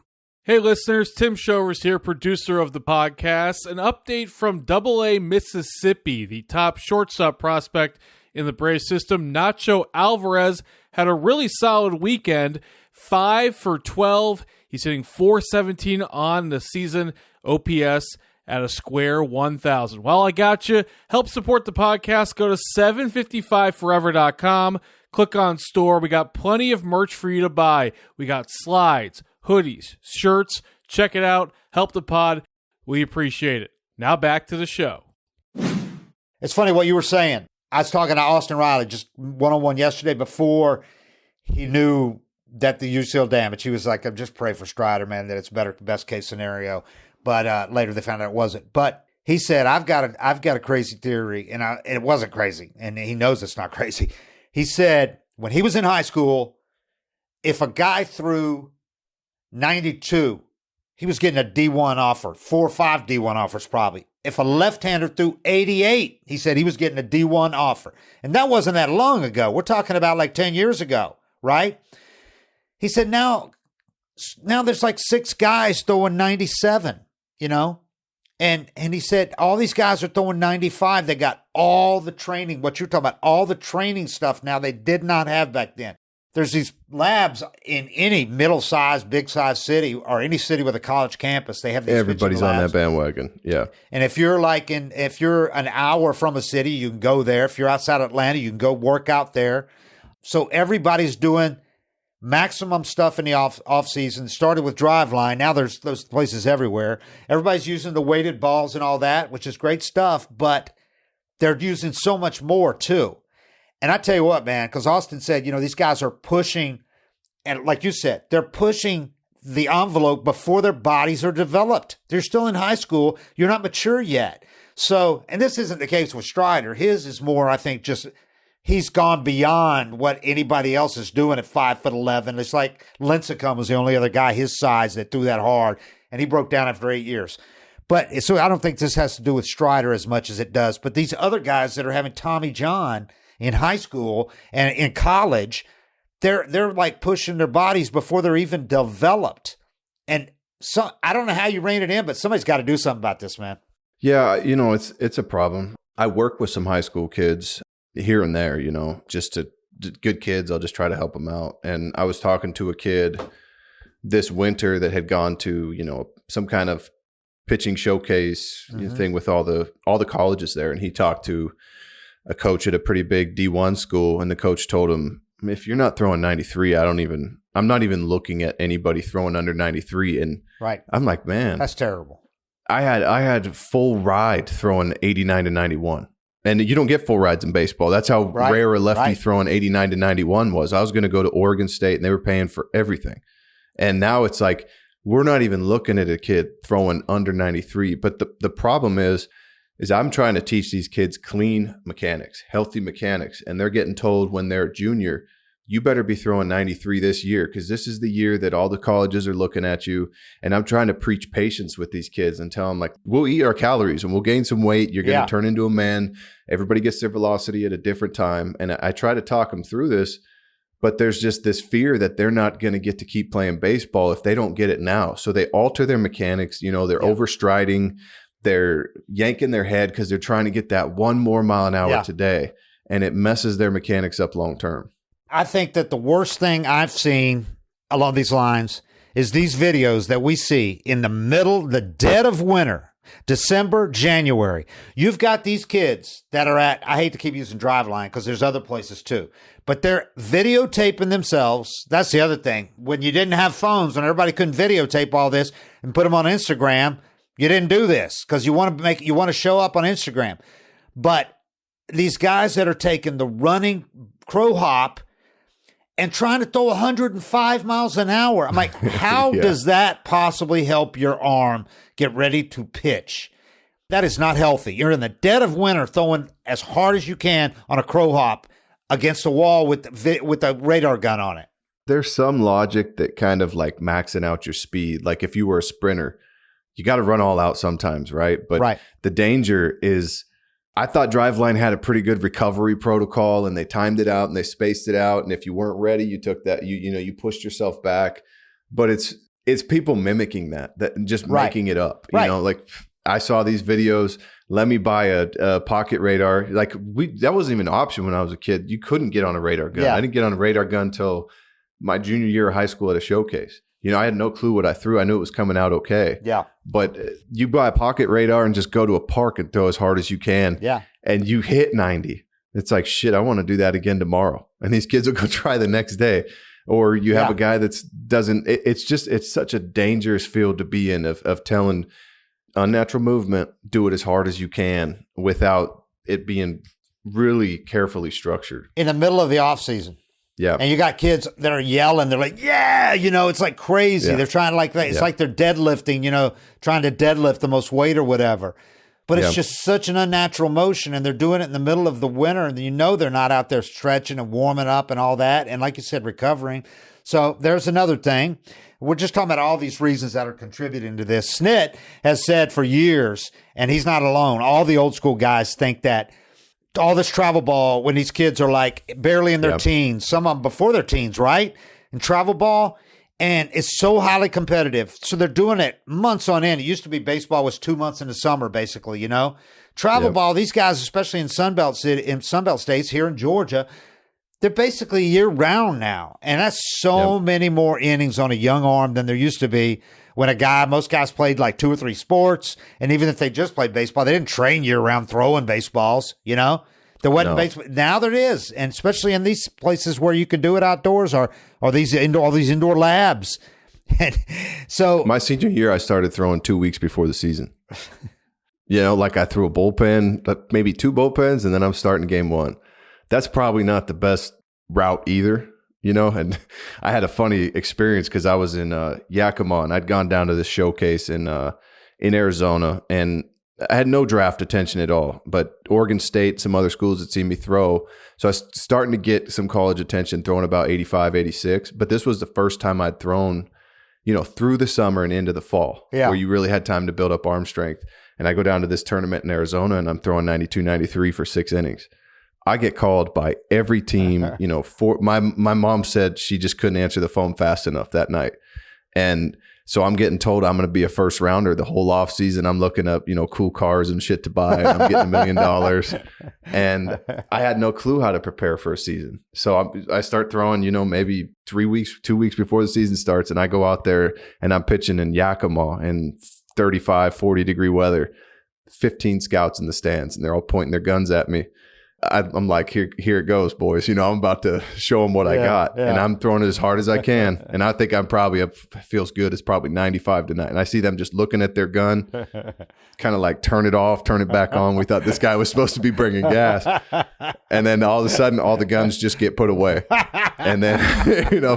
Speaker 7: Hey listeners, Tim Showers here, producer of the podcast. An update from AA Mississippi, the top shortstop prospect in the Braves system. Nacho Alvarez had a really solid weekend, 5 for 12. He's hitting .417 on the season, OPS at a square 1,000. While I got you, help support the podcast. Go to 755forever.com. Click on store. We got plenty of merch for you to buy. We got slides, hoodies, shirts. Check it out. Help the pod. We appreciate it. Now back to the show.
Speaker 2: It's funny what you were saying. I was talking to Austin Riley just one-on-one yesterday before he knew that the UCL damage. He was like, I'm just pray for Strider, man, that it's better, best case scenario. But later they found out it wasn't. But he said, I've got a crazy theory, and it wasn't crazy, and he knows it's not crazy. He said when he was in high school, if a guy threw 92, he was getting a D1 offer, 4 or 5 D1 offers probably. If a left-hander threw 88, he said he was getting a D1 offer. And that wasn't that long ago. We're talking about like 10 years ago, right? He said now there's like 6 guys throwing 97. You know, and he said all these guys are throwing 95. They got all the training, what you're talking about, all the training stuff now they did not have back then. There's these labs in any middle-sized, big-sized city or any city with a college campus. They have these
Speaker 3: everybody's on that bandwagon. Yeah.
Speaker 2: And if you're an hour from a city, you can go there. If you're outside Atlanta, you can go work out there. So everybody's doing maximum stuff in the off season. Started with Driveline. Now there's those places everywhere. Everybody's using the weighted balls and all that, which is great stuff, but they're using so much more too. And I tell you what, man, because Austin said, these guys are pushing, and like you said, they're pushing the envelope before their bodies are developed. They're still in high school. You're not mature yet. So, and this isn't the case with Strider. His is more, I think, just he's gone beyond what anybody else is doing at 5'11". It's like Lincecum was the only other guy his size that threw that hard, and he broke down after 8 years. But so I don't think this has to do with Strider as much as it does. But these other guys that are having Tommy John in high school and in college, they're like pushing their bodies before they're even developed. And so I don't know how you rein it in, but somebody's got to do something about this, man.
Speaker 3: Yeah, it's a problem. I work with some high school kids here and there, just to good kids. I'll just try to help them out. And I was talking to a kid this winter that had gone to, some kind of pitching showcase thing with all the colleges there. And he talked to a coach at a pretty big D1 school. And the coach told him, if you're not throwing 93, I'm not even looking at anybody throwing under 93. And
Speaker 2: right.
Speaker 3: I'm like, man,
Speaker 2: that's terrible.
Speaker 3: I had full ride throwing 89 to 91. And you don't get full rides in baseball. That's how rare a lefty throwing 89 to 91 was. I was going to go to Oregon State, and they were paying for everything. And now it's like we're not even looking at a kid throwing under 93. But the problem is I'm trying to teach these kids clean mechanics, healthy mechanics, and they're getting told when they're a junior, you better be throwing 93 this year because this is the year that all the colleges are looking at you. And I'm trying to preach patience with these kids and tell them, like, we'll eat our calories and we'll gain some weight. You're going to turn into a man. Everybody gets their velocity at a different time. And I try to talk them through this, but there's just this fear that they're not going to get to keep playing baseball if they don't get it now. So they alter their mechanics. They're overstriding. They're yanking their head because they're trying to get that 1 more mile an hour today. And it messes their mechanics up long term.
Speaker 2: I think that the worst thing I've seen along these lines is these videos that we see in the dead of winter, December, January. You've got these kids that are I hate to keep using Driveline because there's other places too, but they're videotaping themselves. That's the other thing. When you didn't have phones and everybody couldn't videotape all this and put them on Instagram, you didn't do this because you want to show up on Instagram. But these guys that are taking the running crow hop and trying to throw 105 miles an hour. I'm like, how does that possibly help your arm get ready to pitch? That is not healthy. You're in the dead of winter throwing as hard as you can on a crow hop against a wall with a radar gun on it.
Speaker 3: There's some logic that kind of like maxing out your speed. Like if you were a sprinter, you got to run all out sometimes, right? But the danger is, I thought Driveline had a pretty good recovery protocol and they timed it out and they spaced it out. And if you weren't ready, you took that, you pushed yourself back. But it's people mimicking that just making it up. Like I saw these videos. Let me buy a pocket radar. Like that wasn't even an option when I was a kid. You couldn't get on a radar gun. I didn't get on a radar gun until my junior year of high school at a showcase. I had no clue what I threw. I knew it was coming out okay.
Speaker 2: Yeah.
Speaker 3: But you buy a pocket radar and just go to a park and throw as hard as you can.
Speaker 2: Yeah. And
Speaker 3: you hit 90. It's like, shit, I want to do that again tomorrow. And these kids will go try the next day. Or you have a guy it's such a dangerous field to be in of telling unnatural movement, do it as hard as you can without it being really carefully structured.
Speaker 2: In the middle of the off season.
Speaker 3: Yeah.
Speaker 2: And you got kids that are yelling. They're like, yeah, it's like crazy.
Speaker 3: Yeah.
Speaker 2: They're trying to it's like they're deadlifting, trying to deadlift the most weight or whatever. But it's just such an unnatural motion, and they're doing it in the middle of the winter, and they're not out there stretching and warming up and all that. And like you said, recovering. So there's another thing. We're just talking about all these reasons that are contributing to this. Snit has said for years, and he's not alone, all the old school guys think that all this travel ball when these kids are like barely in their teens, some of them before their teens, right? And travel ball, and it's so highly competitive. So they're doing it months on end. It used to be baseball was 2 months in the summer, basically, Travel ball, these guys, especially in Sunbelt states here in Georgia, they're basically year round now. And that's so many more innings on a young arm than there used to be when most guys played like 2 or 3 sports. And even if they just played baseball, they didn't train year round throwing baseballs, There wasn't baseball. Now there is. And especially in these places where you can do it outdoors or all these indoor labs. And so
Speaker 3: my senior year, I started throwing 2 weeks before the season. Like I threw a bullpen, maybe 2 bullpens, and then I'm starting game 1. That's probably not the best route either, and I had a funny experience because I was in Yakima, and I'd gone down to this showcase in Arizona, and I had no draft attention at all, but Oregon State, some other schools had seen me throw. So I was starting to get some college attention, throwing about 85, 86, but this was the first time I'd thrown, through the summer and into the fall, where you really had time to build up arm strength. And I go down to this tournament in Arizona, and I'm throwing 92, 93 for 6 innings. I get called by every team, for my mom said she just couldn't answer the phone fast enough that night. And so I'm getting told I'm going to be a first rounder the whole off season. I'm looking up, cool cars and shit to buy, and I'm getting $1 million. And I had no clue how to prepare for a season. So I start throwing, maybe 2 weeks before the season starts. And I go out there and I'm pitching in Yakima in 35, 40 degree weather, 15 scouts in the stands, and they're all pointing their guns at me. I'm like, here it goes, boys. I'm about to show them what I got. And I'm throwing it as hard as I can. And I think I'm probably feels good. It's probably 95 tonight. And I see them just looking at their gun, kind of like turn it off, turn it back on. We thought this guy was supposed to be bringing gas. And then all of a sudden, all the guns just get put away. And then,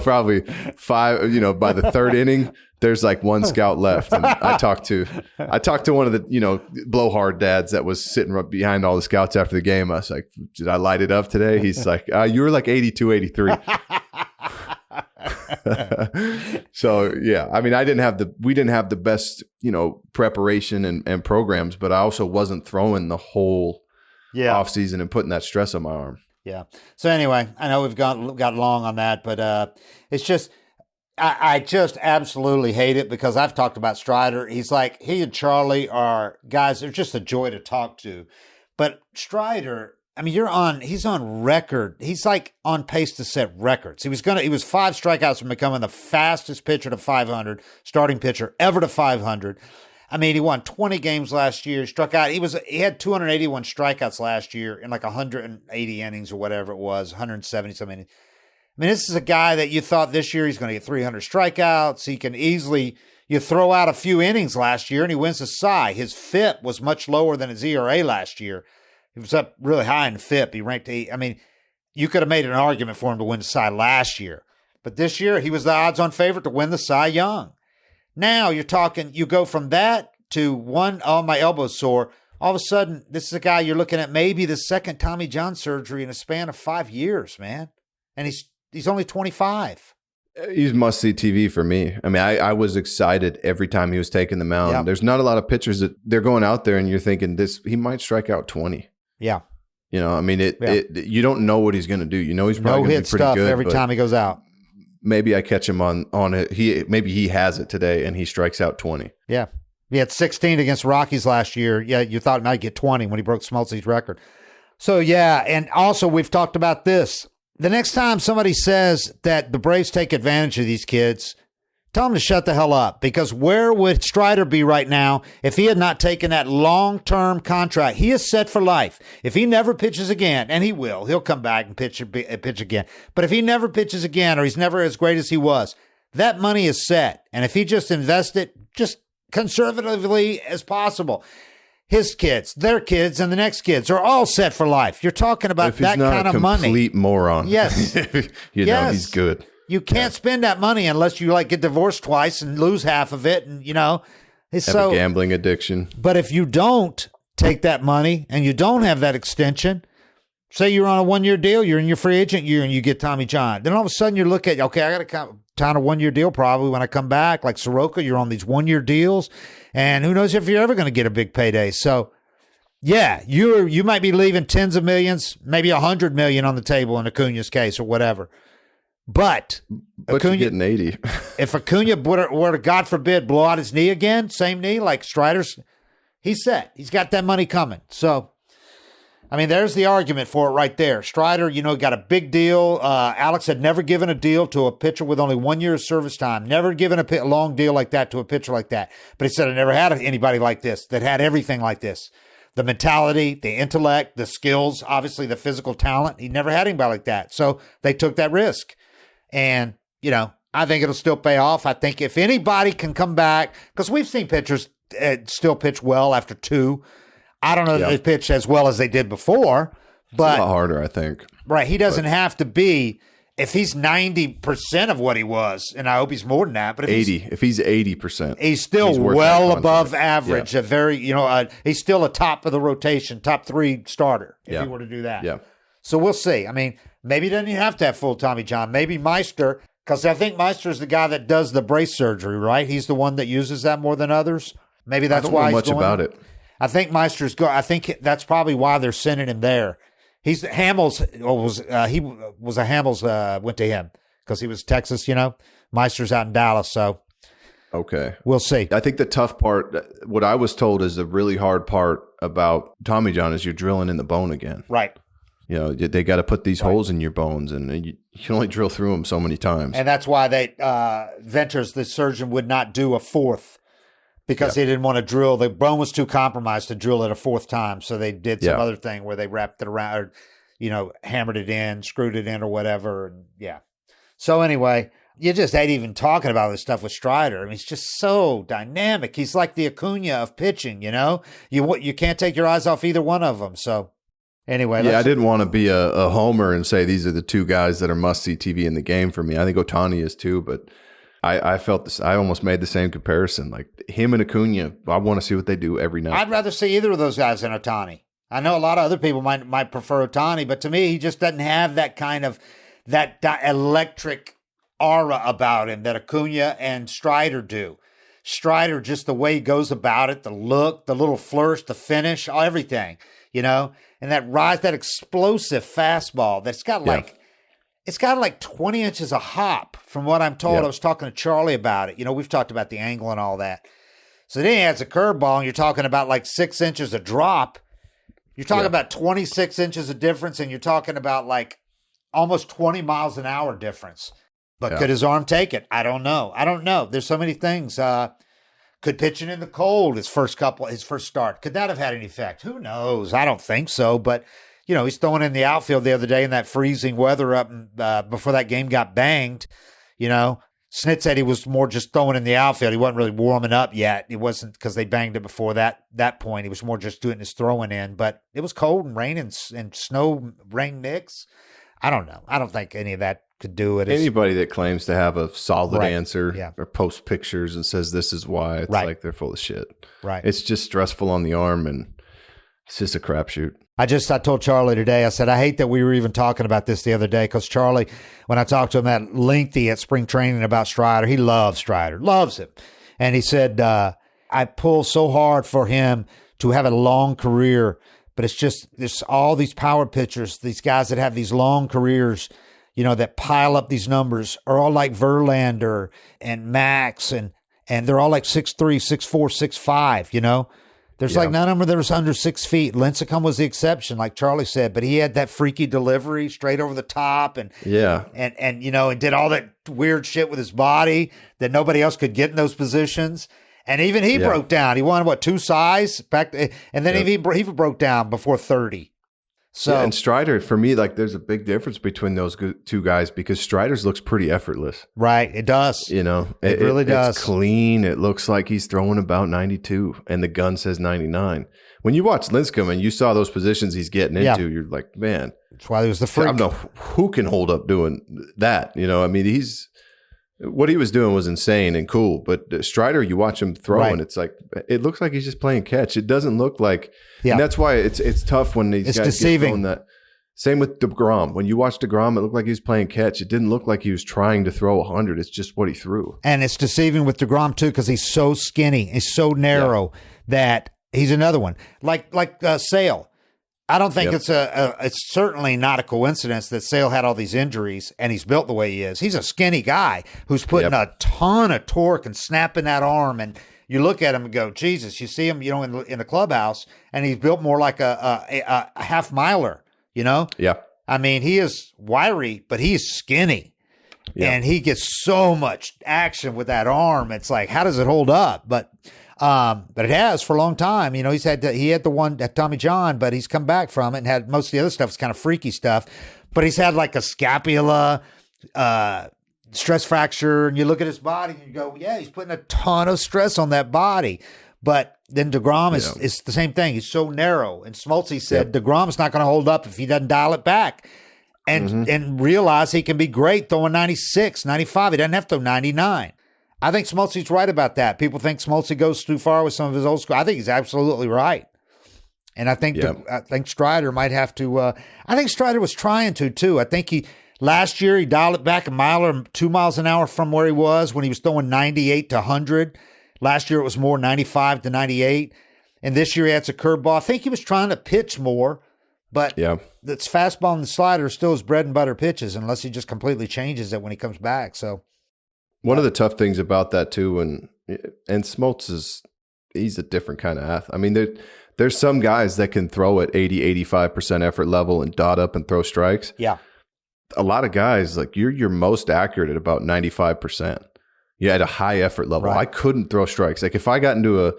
Speaker 3: probably 5, by the 3rd inning, there's like 1 scout left. And I talked to one of the, blowhard dads that was sitting right behind all the scouts after the game. I was like, did I light it up today? He's like, you were like 82, 83. So, yeah, I mean, we didn't have the best, preparation and programs, but I also wasn't throwing the whole off season and putting that stress on my arm.
Speaker 2: Yeah. So anyway, I know we've got long on that, but it's just, I just absolutely hate it because I've talked about Strider. He's like, he and Charlie are guys, they're just a joy to talk to. But Strider, I mean, he's on record. He's like on pace to set records. He was 5 strikeouts from becoming the fastest pitcher to 500, starting pitcher ever to 500. I mean, he won 20 games last year, struck out. He had 281 strikeouts last year in like 180 innings or whatever it was, 170 something. I mean, this is a guy that you thought this year he's going to get 300 strikeouts. He can easily, you throw out a few innings last year and he wins the Cy. His FIP was much lower than his ERA last year. He was up really high in FIP. He ranked 8. I mean, you could have made an argument for him to win the Cy last year. But this year, he was the odds-on favorite to win the Cy Young. Now you're talking, you go from that to my elbow's sore. All of a sudden, this is a guy you're looking at maybe the second Tommy John surgery in a span of 5 years, man. And he's only 25.
Speaker 3: He's must-see TV for me. I mean, I was excited every time he was taking the mound. Yep. There's not a lot of pitchers that they're going out there and you're thinking he might strike out 20.
Speaker 2: Yeah.
Speaker 3: I mean, you don't know what he's going to do. He's probably going to be pretty good
Speaker 2: every time he goes out.
Speaker 3: Maybe I catch him on it. Maybe he has it today and he strikes out 20.
Speaker 2: Yeah. He had 16 against Rockies last year. Yeah, you thought he might get 20 when he broke Smoltzy's record. So, yeah, and also we've talked about this. The next time somebody says that the Braves take advantage of these kids, tell them to shut the hell up, because where would Strider be right now if he had not taken that long-term contract? He is set for life. If he never pitches again, and he will, he'll come back and pitch again. But if he never pitches again, or he's never as great as he was, that money is set. And if he just invests it just conservatively as possible, his kids, their kids, and the next kids are all set for life. You're talking about that kind of money.
Speaker 3: If he's not a complete moron,
Speaker 2: yes,
Speaker 3: know he's good.
Speaker 2: You can't spend that money unless you get divorced twice and lose half of it, and it's
Speaker 3: have a gambling addiction.
Speaker 2: But if you don't take that money and you don't have that extension, say you're on a 1-year deal, you're in your free agent year, and you get Tommy John, then all of a sudden you look at, okay, I got to sign a 1-year deal probably when I come back. Like Soroka, you're on these 1-year deals, and who knows if you're ever going to get a big payday. So, yeah, you might be leaving tens of millions, maybe $100 million on the table in Acuna's case or whatever. But
Speaker 3: Acuna, you're getting 80.
Speaker 2: If Acuna were to, God forbid, blow out his knee again, same knee like Strider's, he's set. He's got that money coming. So, I mean, there's the argument for it right there. Strider, got a big deal. Alex had never given a deal to a pitcher with only 1 year of service time. Never given a long deal like that to a pitcher like that. But he said, I never had anybody like this that had everything like this. The mentality, the intellect, the skills, obviously the physical talent. He never had anybody like that. So they took that risk. And, I think it'll still pay off. I think if anybody can come back, because we've seen pitchers still pitch well after 2. I don't know if they pitch as well as they did before, but
Speaker 3: it's a lot harder, I think.
Speaker 2: Right. He doesn't have to be, if he's 90% of what he was, and I hope he's more than that, but
Speaker 3: if he's 80%,
Speaker 2: he's still well above average. A very, he's still a top of the rotation, top 3 starter if he were to do that.
Speaker 3: Yeah.
Speaker 2: So we'll see. I mean, maybe he doesn't even have to have full Tommy John. Maybe Meister, because I think Meister is the guy that does the brace surgery, right? He's the one that uses that more than others. Maybe that's why
Speaker 3: I don't know much about it.
Speaker 2: I think Meister's go. I think that's probably why they're sending him there. He's Hamels was a Hamels went to him because he was Texas. Meister's out in Dallas, so
Speaker 3: okay,
Speaker 2: we'll see.
Speaker 3: I think the tough part, what I was told, is the really hard part about Tommy John is you're drilling in the bone again.
Speaker 2: Right.
Speaker 3: They got to put these holes in your bones, and you can only drill through them so many times.
Speaker 2: And that's why Venters, the surgeon, would not do a 4th. Because he didn't want to drill. The bone was too compromised to drill it a 4th time. So they did some other thing where they wrapped it around or, hammered it in, screwed it in or whatever. And So anyway, you just ain't even talking about this stuff with Strider. I mean, he's just so dynamic. He's like the Acuna of pitching, You can't take your eyes off either one of them. So anyway.
Speaker 3: I didn't want to be a homer and say these are the 2 guys that are must-see TV in the game for me. I think Ohtani is too, but I felt this. I almost made the same comparison. Like him and Acuna, I want to see what they do every night.
Speaker 2: I'd rather see either of those guys than Ohtani. I know a lot of other people might prefer Ohtani, but to me, he just doesn't have that kind of electric aura about him that Acuna and Strider do. Strider, just the way he goes about it, the look, the little flourish, the finish, everything, and that explosive fastball that's got it's got 20 inches of hop from what I'm told. I was talking to Charlie about it. We've talked about the angle and all that. So then he has a curveball, and you're talking about 6 inches of drop. You're talking about 26 inches of difference, and you're talking about almost 20 miles an hour difference. But could his arm take it? I don't know. There's so many things. Could pitching in the cold his first start, could that have had any effect? Who knows? I don't think so, but he's throwing in the outfield the other day in that freezing weather up before that game got banged. Snit said he was more just throwing in the outfield. He wasn't really warming up yet. It wasn't because they banged it before that point. He was more just doing his throwing in. But it was cold and rain and snow rain mix. I don't know. I don't think any of that could do it.
Speaker 3: Anybody that claims to have a solid answer or posts pictures and says this is why, it's like they're full of shit. Right. It's just stressful on the arm, and it's just a crapshoot.
Speaker 2: I told Charlie today, I said, I hate that we were even talking about this the other day, because Charlie, when I talked to him that lengthy at spring training about Strider, he loves Strider, loves him. And he said, I pull so hard for him to have a long career, but it's just, there's all these power pitchers, these guys that have these long careers, that pile up these numbers are all like Verlander and Max, and and they're all like 6'3", 6'4", 6'5", you know? There's like none of them that was under 6 feet. Lincecum was the exception, like Charlie said, but he had that freaky delivery straight over the top and you know, and did all that weird shit with his body that nobody else could get in those positions. And even he broke down. He won, 2 size back, and then he broke down before 30. So
Speaker 3: and Strider, for me, like there's a big difference between those two guys because Strider's looks pretty effortless.
Speaker 2: Right, it does.
Speaker 3: You know,
Speaker 2: it really does.
Speaker 3: It's clean. It looks like he's throwing about 92, and the gun says 99. When you watch Lincecum and you saw those positions he's getting into, you're like, man,
Speaker 2: that's why he was the freak.
Speaker 3: I don't know who can hold up doing that. You know, I mean, what he was doing was insane and cool, but Strider, you watch him throw, and it's like it looks like he's just playing catch. It doesn't look like, and that's why it's tough when these guys
Speaker 2: deceiving.
Speaker 3: Get thrown that. Same with DeGrom. When you watch DeGrom, it looked like he was playing catch. It didn't look like he was trying to throw 100. It's just what he threw.
Speaker 2: And it's deceiving with DeGrom too because he's so skinny, he's so narrow that he's another one like Sale. I don't think it's certainly not a coincidence that Sale had all these injuries and he's built the way he is. He's a skinny guy who's putting a ton of torque and snapping that arm. And you look at him and go, Jesus, you see him, you know, in the clubhouse, and he's built more like a half miler, you know?
Speaker 3: Yeah.
Speaker 2: I mean, he is wiry, but he's skinny. Yeah. And he gets so much action with that arm. It's like, how does it hold up? But it has for a long time. You know, he had the one at Tommy John, but he's come back from it and had most of the other stuff is kind of freaky stuff. But he's had like a scapula, stress fracture, and you look at his body and you go, yeah, he's putting a ton of stress on that body. But then DeGrom is the same thing. He's so narrow. And Smoltz said DeGrom's not going to hold up if he doesn't dial it back. And realize he can be great throwing 96, 95. He doesn't have to throw 99. I think Smoltzy's right about that. People think Smoltzy goes too far with some of his old school. I think he's absolutely right. And I think Strider might have to. I think Strider was trying to too. I think last year he dialed it back a mile or 2 miles an hour from where he was when he was throwing 98 to 100. Last year it was more 95 to 98, and this year he had a curveball. I think he was trying to pitch more, but that's fastball and the slider are still his bread and butter pitches, unless he just completely changes it when he comes back. So.
Speaker 3: One of the tough things about that too, and Smoltz he's a different kind of athlete. I mean, there's some guys that can throw at 80, 85% effort level and dot up and throw strikes.
Speaker 2: Yeah.
Speaker 3: A lot of guys, like you're most accurate at about 95%. You had a high effort level. Right. I couldn't throw strikes. Like if I got into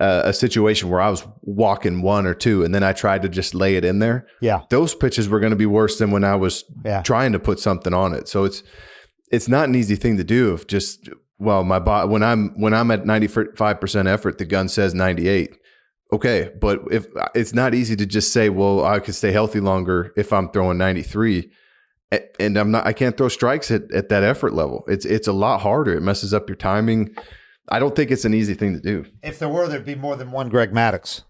Speaker 3: a situation where I was walking 1 or 2 and then I tried to just lay it in there, those pitches were going to be worse than when I was trying to put something on it. So it's not an easy thing to do. If just my body when I'm at 95% effort, the gun says 98. Okay, but if it's not easy to just say, well, I could stay healthy longer if I'm throwing 93, and I can't throw strikes at that effort level. It's a lot harder. It messes up your timing. I don't think it's an easy thing to do.
Speaker 2: If there were, there'd be more than one Greg Maddux.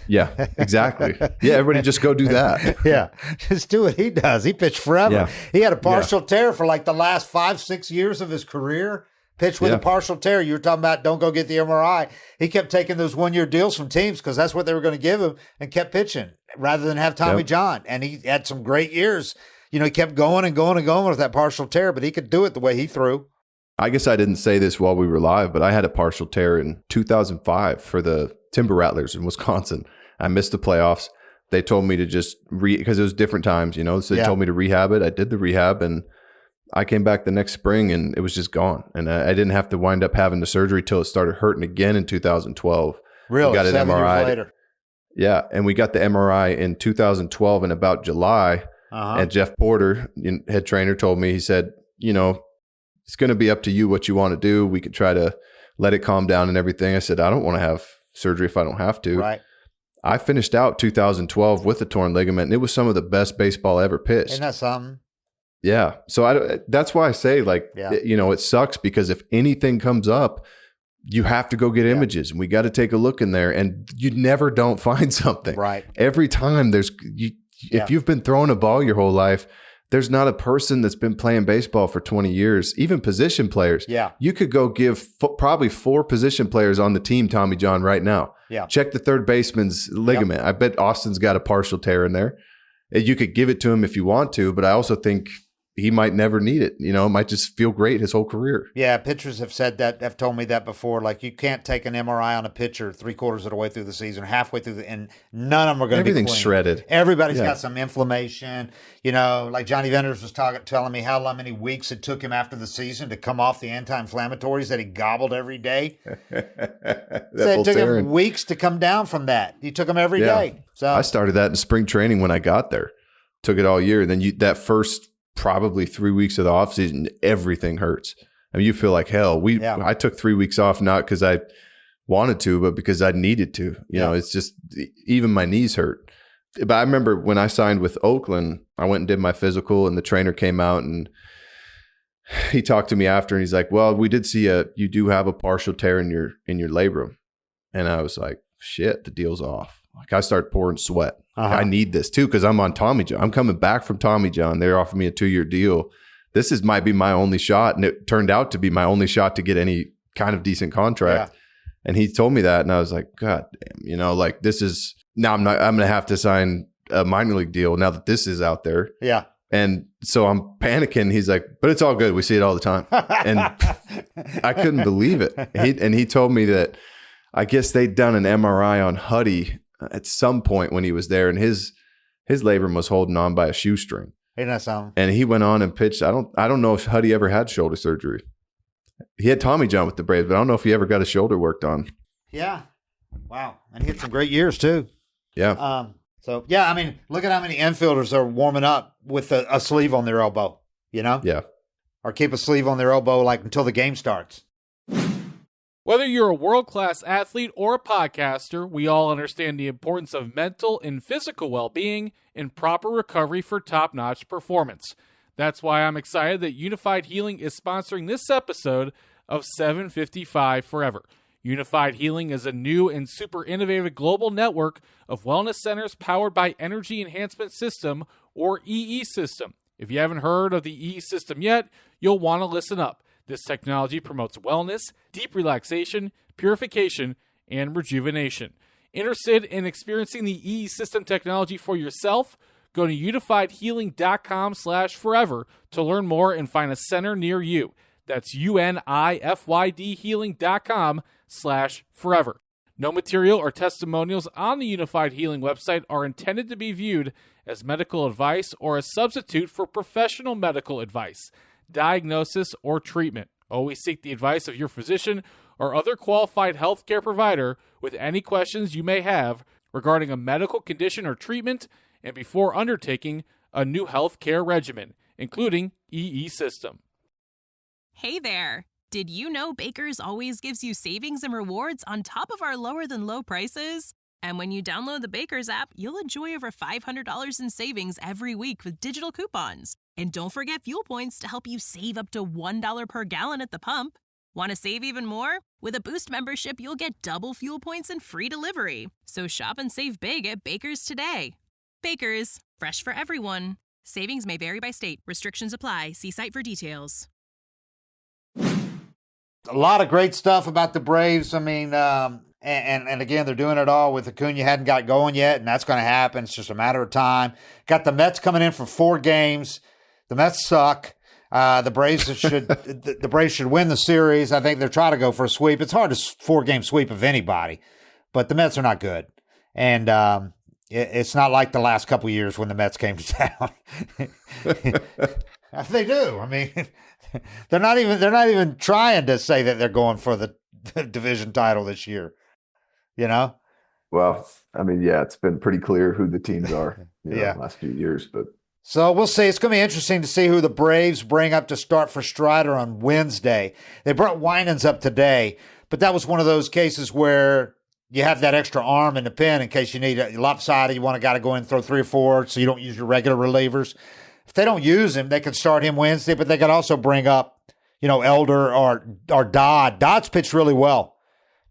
Speaker 3: Yeah, exactly. Yeah, everybody just go do that.
Speaker 2: Yeah, just do what he does. He pitched forever. Yeah. He had a partial tear for like the last 5-6 years of his career. Pitched with a partial tear. You were talking about don't go get the MRI. He kept taking those 1-year deals from teams because that's what they were going to give him and kept pitching rather than have Tommy John. And he had some great years. You know, he kept going and going and going with that partial tear, but he could do it the way he threw.
Speaker 3: I guess I didn't say this while we were live, but I had a partial tear in 2005 for the Timber Rattlers in Wisconsin. I missed the playoffs. They told me to just because it was different times, you know, so they told me to rehab it. I did the rehab and I came back the next spring and it was just gone. And I didn't have to wind up having the surgery till it started hurting again in 2012.
Speaker 2: Really?
Speaker 3: We got an
Speaker 2: 7
Speaker 3: MRI.
Speaker 2: years later.
Speaker 3: Yeah. And we got the MRI in 2012 in about July. And Jeff Porter, head trainer, told me, he said, you know, it's going to be up to you what you want to do. We could try to let it calm down and everything. I said, I don't want to have surgery if I don't have to.
Speaker 2: Right.
Speaker 3: I finished out 2012 with a torn ligament, and it was some of the best baseball I ever pitched.
Speaker 2: Isn't that something?
Speaker 3: Yeah. So that's why I say, like, you know, it sucks because if anything comes up, you have to go get images, and we got to take a look in there, and you never don't find something.
Speaker 2: Right.
Speaker 3: Every time if you've been throwing a ball your whole life, there's not a person that's been playing baseball for 20 years, even position players.
Speaker 2: Yeah.
Speaker 3: You could go give probably 4 position players on the team Tommy John right now.
Speaker 2: Yeah.
Speaker 3: Check the third baseman's ligament. I bet Austin's got a partial tear in there. You could give it to him if you want to, but I also think he might never need it. You know, it might just feel great his whole career.
Speaker 2: Yeah, pitchers have said that, have told me that before. Like, you can't take an MRI on a pitcher 3/4 of the way through the season, halfway through and none of them are going to be clean.
Speaker 3: Everything's shredded.
Speaker 2: Everybody's got some inflammation. You know, like Johnny Vendors was telling me how many weeks it took him after the season to come off the anti-inflammatories that he gobbled every day. So it took him weeks to come down from that. He took them every day. So
Speaker 3: I started that in spring training when I got there. Took it all year. And then that first probably 3 weeks of the off season, everything hurts. I mean, you feel like hell. I took 3 weeks off, not because I wanted to, but because I needed to. You know, it's just, even my knees hurt. But I remember when I signed with Oakland, I went and did my physical, and the trainer came out and he talked to me after, and he's like, well, we did see you do have a partial tear in your labrum. And I was like, shit, the deal's off. Like, I started pouring sweat. I need this too, because I'm on Tommy John. I'm coming back from Tommy John. They offered me a 2-year deal. This might be my only shot. And it turned out to be my only shot to get any kind of decent contract. Yeah. And he told me that. And I was like, God damn, you know, like, this is, now I'm going to have to sign a minor league deal now that this is out there.
Speaker 2: Yeah.
Speaker 3: And so I'm panicking. He's like, but it's all good. We see it all the time. And I couldn't believe it. He told me that I guess they'd done an MRI on Huddy at some point when he was there, and his labrum was holding on by a shoestring.
Speaker 2: Ain't that something?
Speaker 3: And he went on and pitched. I don't know if Huddy ever had shoulder surgery. He had Tommy John with the Braves, but I don't know if he ever got his shoulder worked on.
Speaker 2: Yeah. Wow. And he had some great years too.
Speaker 3: Yeah.
Speaker 2: So yeah, I mean, look at how many infielders are warming up with a sleeve on their elbow, you know?
Speaker 3: Yeah.
Speaker 2: Or keep a sleeve on their elbow like until the game starts.
Speaker 7: Whether you're a world-class athlete or a podcaster, we all understand the importance of mental and physical well-being and proper recovery for top-notch performance. That's why I'm excited that Unified Healing is sponsoring this episode of 755 Forever. Unified Healing is a new and super innovative global network of wellness centers powered by Energy Enhancement System, or EE System. If you haven't heard of the EE System yet, you'll want to listen up. This technology promotes wellness, deep relaxation, purification, and rejuvenation. Interested in experiencing the EE System technology for yourself? Go to unifiedhealing.com/forever to learn more and find a center near you. That's UNIFYDhealing.com/forever. No material or testimonials on the Unified Healing website are intended to be viewed as medical advice or a substitute for professional medical advice, diagnosis, or treatment. Always seek the advice of your physician or other qualified healthcare provider with any questions you may have regarding a medical condition or treatment and before undertaking a new healthcare regimen, including EE System.
Speaker 8: Hey there! Did you know Baker's always gives you savings and rewards on top of our lower-than-low prices? And when you download the Baker's app, you'll enjoy over $500 in savings every week with digital coupons. And don't forget fuel points to help you save up to $1 per gallon at the pump. Want to save even more? With a Boost membership, you'll get double fuel points and free delivery. So shop and save big at Baker's today. Baker's, fresh for everyone. Savings may vary by state. Restrictions apply. See site for details.
Speaker 2: A lot of great stuff about the Braves. I mean, and again, they're doing it all with Acuna hadn't got going yet, and that's going to happen. It's just a matter of time. Got the Mets coming in for 4 games. The Mets suck. The Braves should win the series. I think they're trying to go for a sweep. It's hard to 4-game sweep of anybody, but the Mets are not good, and it's not like the last couple of years when the Mets came to town. They do. I mean, they're not even trying to say that they're going for the division title this year. You know?
Speaker 9: Well, I mean, yeah, it's been pretty clear who the teams are the last few years, but.
Speaker 2: So we'll see. It's going to be interesting to see who the Braves bring up to start for Strider on Wednesday. They brought Winans up today, but that was one of those cases where you have that extra arm in the pen in case you need a lopsided. You want a guy to go in and throw 3 or 4 so you don't use your regular relievers. If they don't use him, they can start him Wednesday, but they could also bring up, Elder or Dodd. Dodd's pitched really well.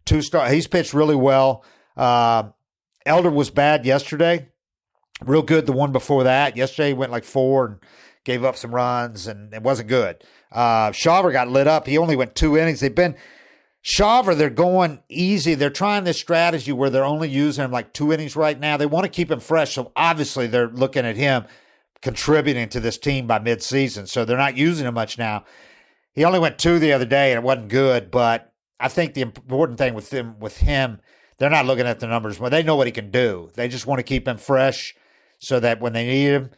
Speaker 2: 2-star. He's pitched really well. Elder was bad yesterday. Real good the one before that. Yesterday he went like 4 and gave up some runs, and it wasn't good. Shaver got lit up. He only went 2 innings. Shaver, they're going easy. They're trying this strategy where they're only using him like 2 innings right now. They want to keep him fresh, so obviously they're looking at him. contributing to this team by midseason. So they're not using him much now. He only went 2 the other day, and it wasn't good. But I think the important thing with him, they're not looking at the numbers. Well, they know what he can do. They just want to keep him fresh so that when they need him,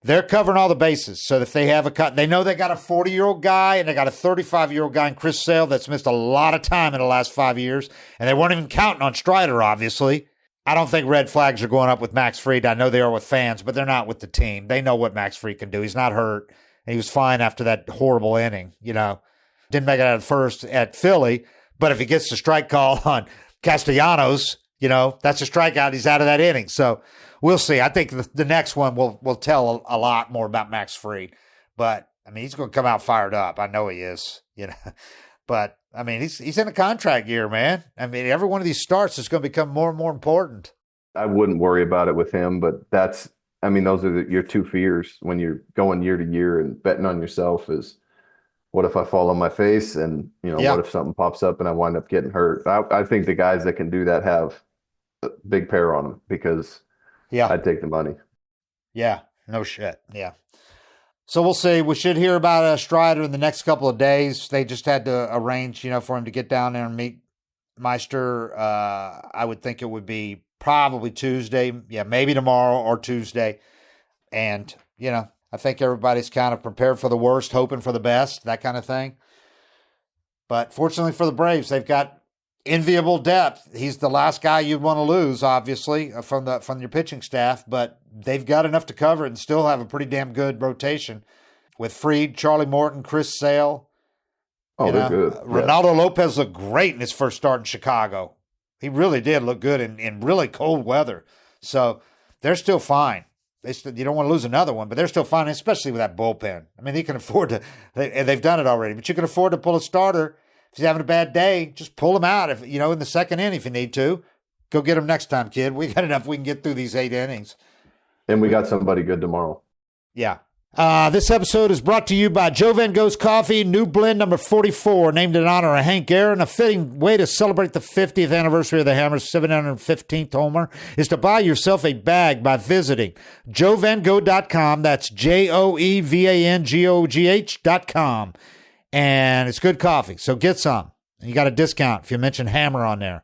Speaker 2: they're covering all the bases. So if they have a cut, they know they got a 40-year-old guy and they got a 35-year-old guy in Chris Sale that's missed a lot of time in the last 5 years. And they weren't even counting on Strider, obviously. I don't think red flags are going up with Max Fried. I know they are with fans, but they're not with the team. They know what Max Fried can do. He's not hurt. And he was fine after that horrible inning, Didn't make it out of first at Philly. But if he gets the strike call on Castellanos, that's a strikeout. He's out of that inning. So we'll see. I think the next one will tell a lot more about Max Fried. But, he's going to come out fired up. I know he is, But, he's in a contract year, man. Every one of these starts is going to become more and more important.
Speaker 9: I wouldn't worry about it with him, but those are your 2 fears when you're going year to year and betting on yourself is, what if I fall on my face and, what if something pops up and I wind up getting hurt? I think the guys that can do that have a big pair on them because I'd take the money.
Speaker 2: Yeah, no shit. Yeah. So we'll see. We should hear about Strider in the next couple of days. They just had to arrange, for him to get down there and meet Meister. I would think it would be probably Tuesday. Yeah, maybe tomorrow or Tuesday. And, I think everybody's kind of prepared for the worst, hoping for the best, that kind of thing. But fortunately for the Braves, they've got enviable depth. He's the last guy you'd want to lose, obviously, from your pitching staff, but they've got enough to cover it and still have a pretty damn good rotation with Fried, Charlie Morton, Chris Sale.
Speaker 9: Oh, they're good.
Speaker 2: Ronaldo Lopez looked great in his first start in Chicago. He really did look good in really cold weather. So they're still fine. You don't want to lose another one, but they're still fine, especially with that bullpen. They can afford to. They've done it already, but you can afford to pull a starter. If he's having a bad day, just pull him out. If in the second inning, if you need to, go get him next time, kid. We got enough. We can get through these 8 innings.
Speaker 9: And we got somebody good tomorrow.
Speaker 2: Yeah. This episode is brought to you by Joe Van Gogh's Coffee, new blend number 44, named in honor of Hank Aaron. A fitting way to celebrate the 50th anniversary of the Hammer's 715th homer is to buy yourself a bag by visiting joevangogh.com. That's JOEVANGOGH.com. And it's good coffee, so get some. You got a discount if you mention Hammer on there.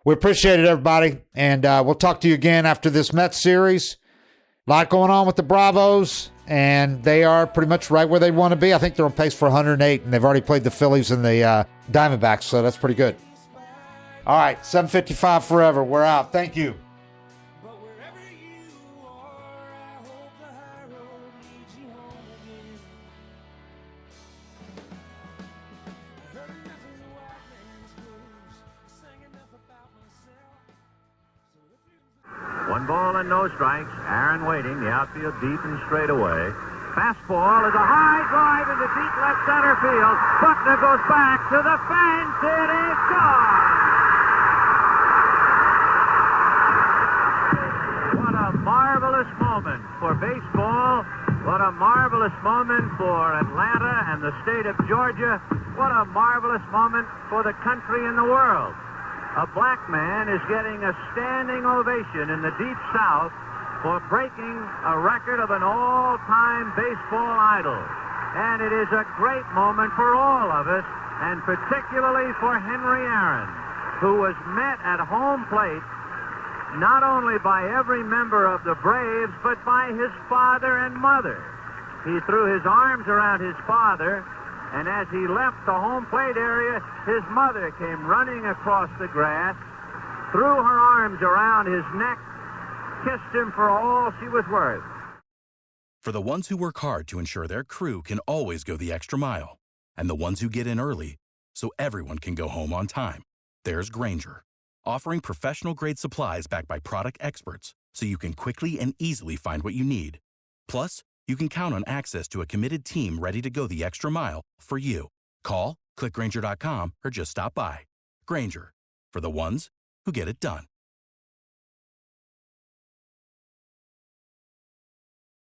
Speaker 2: We appreciate it, everybody, and we'll talk to you again after this Mets series. A lot going on with the Bravos, and they are pretty much right where they want to be. I think they're on pace for 108, and they've already played the Phillies and the Diamondbacks, so that's pretty good. All right, 7:55 forever. We're out. Thank you.
Speaker 10: One ball and no strikes. Aaron waiting. The outfield deep and straight away. Fastball is a high drive into deep left center field. Buckner goes back to the fence. It is gone. What a marvelous moment for baseball. What a marvelous moment for Atlanta and the state of Georgia. What a marvelous moment for the country and the world. A black man is getting a standing ovation in the Deep South for breaking a record of an all-time baseball idol. And it is a great moment for all of us, and particularly for Henry Aaron, who was met at home plate not only by every member of the Braves, but by his father and mother. He threw his arms around his father, and as he left the home plate area, his mother came running across the grass, threw her arms around his neck, kissed him for all she was worth.
Speaker 11: For the ones who work hard to ensure their crew can always go the extra mile, and the ones who get in early so everyone can go home on time, there's Grainger, offering professional-grade supplies backed by product experts so you can quickly and easily find what you need. Plus, you can count on access to a committed team ready to go the extra mile for you. Call, click Grainger.com, or just stop by. Grainger, for the ones who get it done.